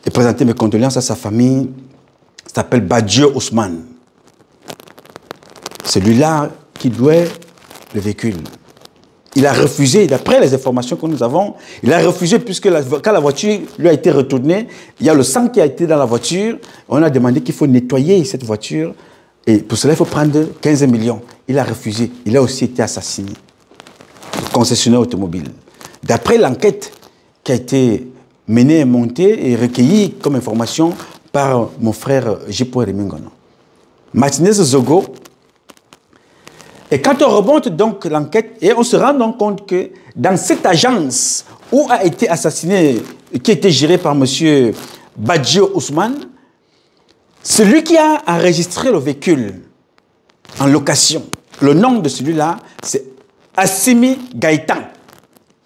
et présenter mes condoléances à sa famille, s'appelle Badjo Ousmane. Celui-là qui louait le véhicule. Il a refusé, d'après les informations que nous avons, il a refusé puisque quand la voiture lui a été retournée, il y a le sang qui a été dans la voiture. On a demandé qu'il faut nettoyer cette voiture et pour cela il faut prendre 15 millions. Il a refusé. Il a aussi été assassiné. Le concessionnaire automobile. D'après l'enquête qui a été menée et montée et recueillie comme information par mon frère Jipo Remingono. Martinez Zogo. Et quand on remonte donc l'enquête, et on se rend donc compte que dans cette agence où a été assassiné, qui était gérée par M. Badjo Ousmane, celui qui a enregistré le véhicule en location, le nom de celui-là, c'est Assimi Gaïtan,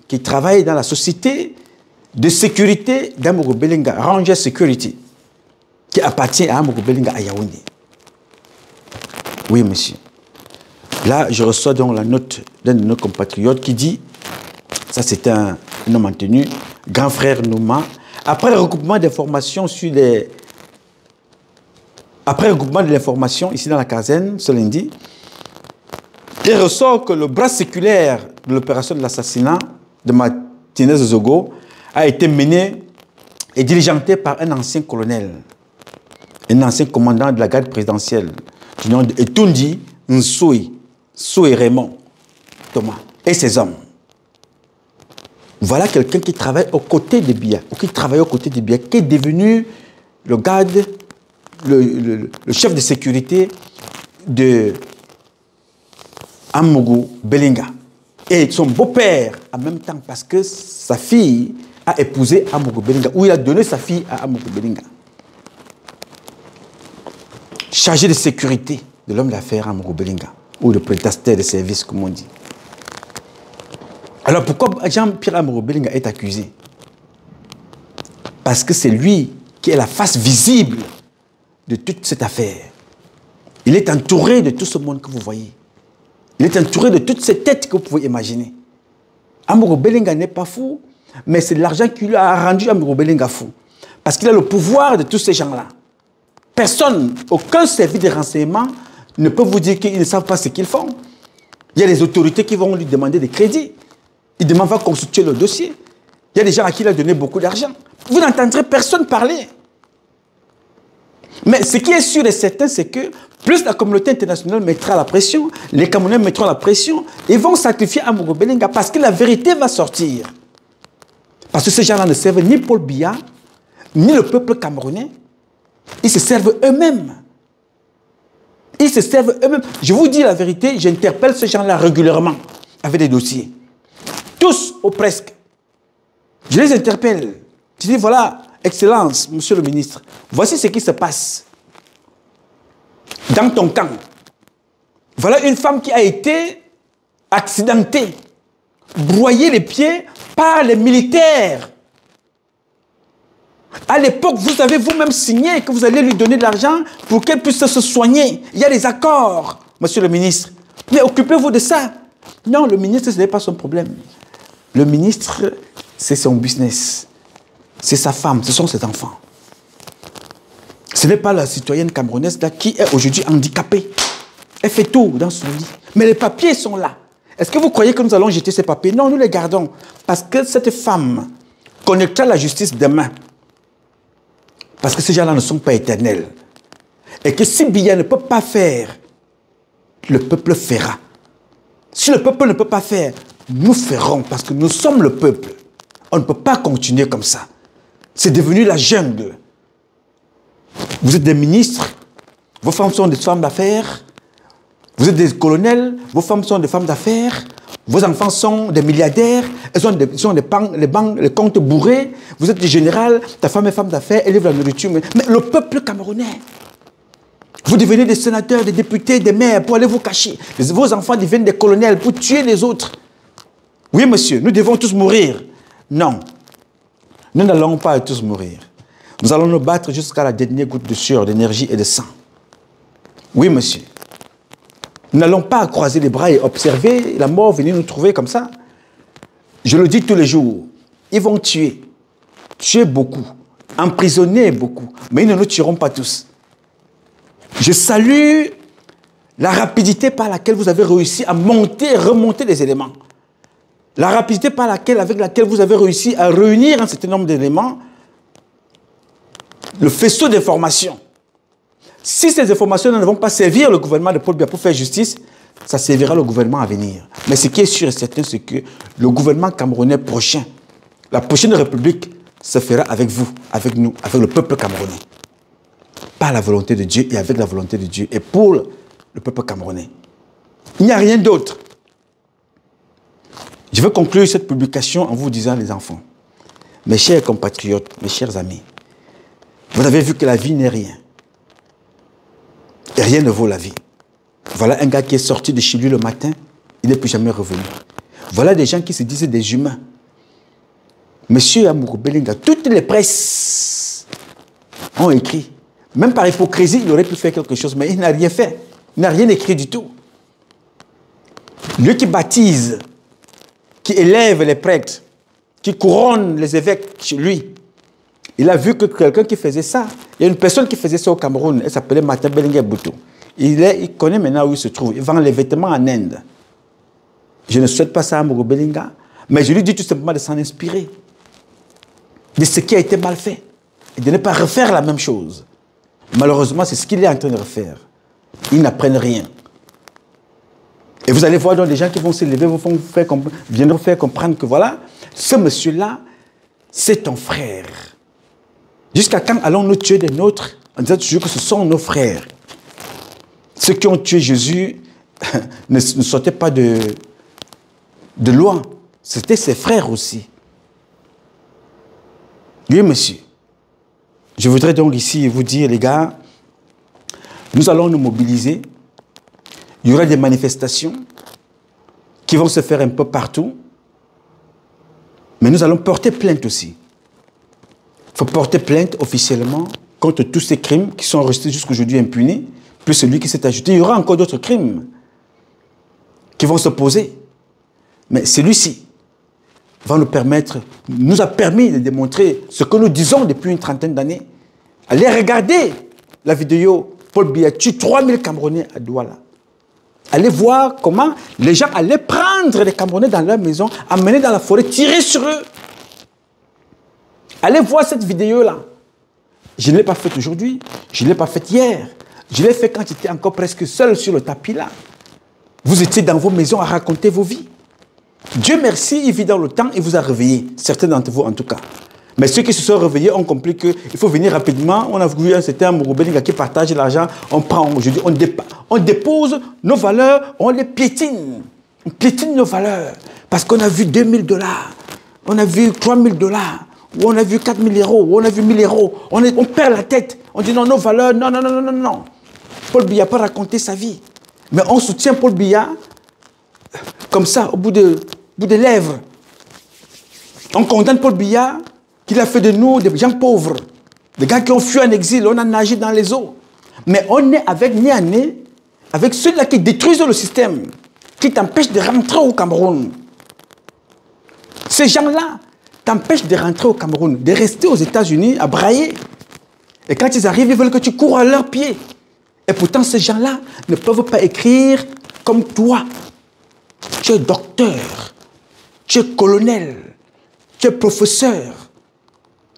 qui travaille dans la société de sécurité d'Amogo Belinga, Ranger Security, qui appartient à Amogo Belinga à Yaoundé. Oui, monsieur. Là, je reçois donc la note d'un de nos compatriotes qui dit, ça c'est un homme en tenue, grand frère Nouma, après le recoupement d'informations sur les... Après le recoupement de l'information ici dans la caserne, ce lundi, il ressort que le bras séculaire de l'opération de l'assassinat de Martinez Zogo a été mené et diligenté par un ancien colonel, un ancien commandant de la garde présidentielle, du nom de Etundi Nsoui. Soué Raymond Thomas et ses hommes. Voilà quelqu'un qui travaille aux côtés de Biya, qui travaille aux côtés de Biya, qui est devenu le garde, le chef de sécurité de Amogo Belinga. Et son beau-père en même temps parce que sa fille a épousé Amogo Belinga, ou il a donné sa fille à Amogo Belinga. Chargé de sécurité de l'homme d'affaires Amogo Belinga. Ou le prestataire de services, comme on dit. Alors pourquoi Jean-Pierre Amogo Belinga est accusé? Parce que c'est lui qui est la face visible de toute cette affaire. Il est entouré de tout ce monde que vous voyez. Il est entouré de toutes ces têtes que vous pouvez imaginer. Amogo Belinga n'est pas fou, mais c'est l'argent qui lui a rendu Amogo Belinga fou. Parce qu'il a le pouvoir de tous ces gens-là. Personne, aucun service de renseignement ne peut vous dire qu'ils ne savent pas ce qu'ils font. Il y a des autorités qui vont lui demander des crédits. Il demande à consulter le dossier. Il y a des gens à qui il a donné beaucoup d'argent. Vous n'entendrez personne parler. Mais ce qui est sûr et certain, c'est que plus la communauté internationale mettra la pression, les Camerounais mettront la pression, et vont sacrifier Amogo Belinga parce que la vérité va sortir. Parce que ces gens-là ne servent ni Paul Biya, ni le peuple camerounais. Ils se servent eux-mêmes. Ils se servent eux-mêmes. Je vous dis la vérité, j'interpelle ces gens-là régulièrement avec des dossiers. Tous ou presque. Je les interpelle. Je dis, voilà, Excellence, Monsieur le ministre, voici ce qui se passe dans ton camp. Voilà une femme qui a été accidentée, broyée les pieds par les militaires. À l'époque, vous avez vous-même signé que vous allez lui donner de l'argent pour qu'elle puisse se soigner. Il y a des accords, monsieur le ministre. Mais occupez-vous de ça. Non, le ministre, ce n'est pas son problème. Le ministre, c'est son business. C'est sa femme, ce sont ses enfants. Ce n'est pas la citoyenne camerounaise là qui est aujourd'hui handicapée. Elle fait tout dans son lit. Mais les papiers sont là. Est-ce que vous croyez que nous allons jeter ces papiers? Non, nous les gardons. Parce que cette femme connaîtra la justice demain. Parce que ces gens-là ne sont pas éternels. Et que si Biya ne peut pas faire, le peuple fera. Si le peuple ne peut pas faire, nous ferons. Parce que nous sommes le peuple. On ne peut pas continuer comme ça. C'est devenu la jungle. Vous êtes des ministres, vos femmes sont des femmes d'affaires. Vous êtes des colonels, vos femmes sont des femmes d'affaires. Vos enfants sont des milliardaires, elles ont les comptes bourrés. Vous êtes des généraux, ta femme est femme d'affaires, elle livre la nourriture. Mais le peuple camerounais, vous devenez des sénateurs, des députés, des maires pour aller vous cacher. Vos enfants deviennent des colonels pour tuer les autres. Oui, monsieur, nous devons tous mourir. Non, nous n'allons pas tous mourir. Nous allons nous battre jusqu'à la dernière goutte de sueur, d'énergie et de sang. Oui, monsieur. Nous n'allons pas croiser les bras et observer la mort venir nous trouver comme ça. Je le dis tous les jours. Ils vont tuer beaucoup, emprisonner beaucoup, mais ils ne nous tueront pas tous. Je salue la rapidité par laquelle vous avez réussi à monter et remonter les éléments. La rapidité avec laquelle vous avez réussi à réunir un certain nombre d'éléments. Le faisceau d'informations. Si ces informations ne vont pas servir le gouvernement de Paul Biya pour faire justice, ça servira le gouvernement à venir. Mais ce qui est sûr et certain, c'est que le gouvernement camerounais prochain, la prochaine république, se fera avec vous, avec nous, avec le peuple camerounais. Par la volonté de Dieu et avec la volonté de Dieu et pour le peuple camerounais. Il n'y a rien d'autre. Je vais conclure cette publication en vous disant, les enfants, mes chers compatriotes, mes chers amis, vous avez vu que la vie n'est rien. Et rien ne vaut la vie. Voilà un gars qui est sorti de chez lui le matin, il n'est plus jamais revenu. Voilà des gens qui se disent des humains. Monsieur Amourou Belinga, toutes les presses ont écrit. Même par hypocrisie, il aurait pu faire quelque chose, mais il n'a rien fait. Il n'a rien écrit du tout. Lui qui baptise, qui élève les prêtres, qui couronne les évêques chez lui, il a vu que quelqu'un qui faisait ça, il y a une personne qui faisait ça au Cameroun, elle s'appelait Martin Belinga Boutou. Il connaît maintenant où il se trouve. Il vend les vêtements en Inde. Je ne souhaite pas ça à Amourou Belinga, mais je lui dis tout simplement de s'en inspirer. De ce qui a été mal fait. Et de ne pas refaire la même chose. Malheureusement, c'est ce qu'il est en train de refaire. Ils n'apprennent rien. Et vous allez voir donc des gens qui vont se lever, viendront faire comprendre que voilà, ce monsieur-là, c'est ton frère. Jusqu'à quand allons-nous tuer des nôtres en disant toujours que ce sont nos frères? Ceux qui ont tué Jésus ne sortaient pas de loin. C'était ses frères aussi. Oui, monsieur. Je voudrais donc ici vous dire, les gars, nous allons nous mobiliser. Il y aura des manifestations qui vont se faire un peu partout. Mais nous allons porter plainte aussi. Il faut porter plainte officiellement contre tous ces crimes qui sont restés jusqu'aujourd'hui impunis, plus celui qui s'est ajouté. Il y aura encore d'autres crimes qui vont se poser. Mais celui-ci va nous a permis de démontrer ce que nous disons depuis une trentaine d'années. Allez regarder la vidéo Paul Biya tue 3000 Camerounais à Douala. Allez voir comment les gens allaient prendre les Camerounais dans leur maison, amener dans la forêt, tirer sur eux. Allez voir cette vidéo-là. Je ne l'ai pas faite aujourd'hui, je ne l'ai pas faite hier. Je l'ai faite quand j'étais encore presque seul sur le tapis là. Vous étiez dans vos maisons à raconter vos vies. Dieu merci, il vit dans le temps et vous a réveillé. Certains d'entre vous en tout cas. Mais ceux qui se sont réveillés ont compris qu'il faut venir rapidement. On a vu un certain Amourou Belinga qui partage l'argent. On prend, on dépose nos valeurs, on les piétine. On piétine nos valeurs. Parce qu'on a vu 2000 $, on a vu 3000 $, ou on a vu 4000 €, ou on a vu 1000 €. On perd la tête. On dit non, nos valeurs, non, non, non, non, non, non. Paul Biya peut raconter sa vie. Mais on soutient Paul Biya comme ça, au bout des lèvres. On condamne Paul Biya qu'il a fait de nous des gens pauvres, des gars qui ont fui en exil, on a nagé dans les eaux. Mais on est avec nez à nez avec ceux-là qui détruisent le système, qui t'empêchent de rentrer au Cameroun. Ces gens-là t'empêchent de rentrer au Cameroun, de rester aux États-Unis à brailler. Et quand ils arrivent, ils veulent que tu cours à leurs pieds. Et pourtant, ces gens-là ne peuvent pas écrire comme toi. Tu es docteur, tu es colonel, tu es professeur.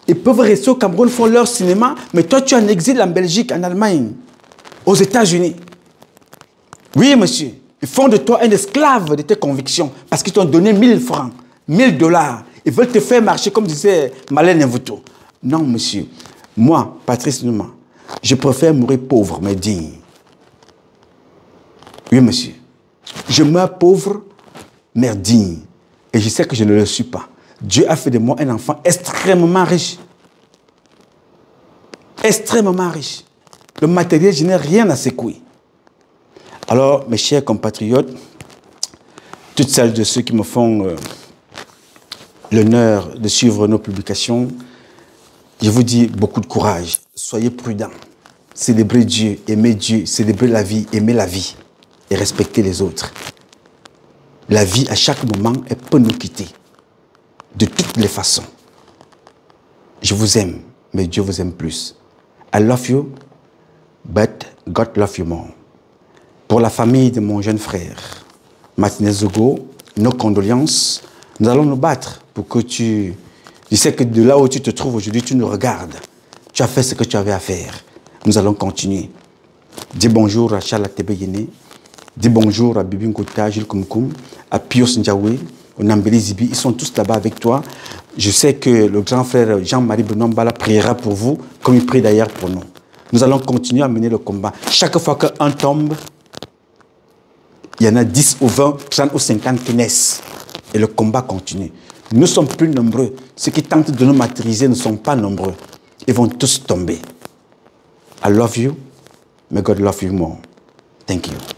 Ils peuvent rester au Cameroun, font leur cinéma, mais toi, tu es en exil en Belgique, en Allemagne, aux États-Unis. Oui, monsieur, ils font de toi un esclave de tes convictions parce qu'ils t'ont donné 1000 francs, 1000 $. Ils veulent te faire marcher, comme disait Malène Nvuto. Non, monsieur, moi, Patrice Numa, je préfère mourir pauvre, mais digne. Oui, monsieur, je meurs pauvre, mais digne. Et je sais que je ne le suis pas. Dieu a fait de moi un enfant extrêmement riche. Extrêmement riche. Le matériel, je n'ai rien à secouer. Alors, mes chers compatriotes, toutes celles de ceux qui me font l'honneur de suivre nos publications, je vous dis beaucoup de courage. Soyez prudents. Célébrez Dieu, aimez Dieu, célébrez la vie, aimez la vie. et respecter les autres. La vie, à chaque moment, elle peut nous quitter. De toutes les façons. Je vous aime, mais Dieu vous aime plus. I love you, but God love you more. Pour la famille de mon jeune frère, Martinez Zogo, nos condoléances. Nous allons nous battre pour que tu... Je sais que de là où tu te trouves aujourd'hui, tu nous regardes. Tu as fait ce que tu avais à faire. Nous allons continuer. Dis bonjour à Charles Tebeyene. Dis bonjour à Bibi Nkota, Gilles Koumkoum, à Pius Ndiawe, au Nambeli Zibi. Ils sont tous là-bas avec toi. Je sais que le grand frère Jean-Marie Benombala priera pour vous, comme il prie d'ailleurs pour nous. Nous allons continuer à mener le combat. Chaque fois qu'un tombe, il y en a 10 ou 20, 30 ou 50 qui naissent. Et le combat continue. Nous sommes plus nombreux. Ceux qui tentent de nous maîtriser ne sont pas nombreux. Ils vont tous tomber. I love you. May God love you more. Thank you.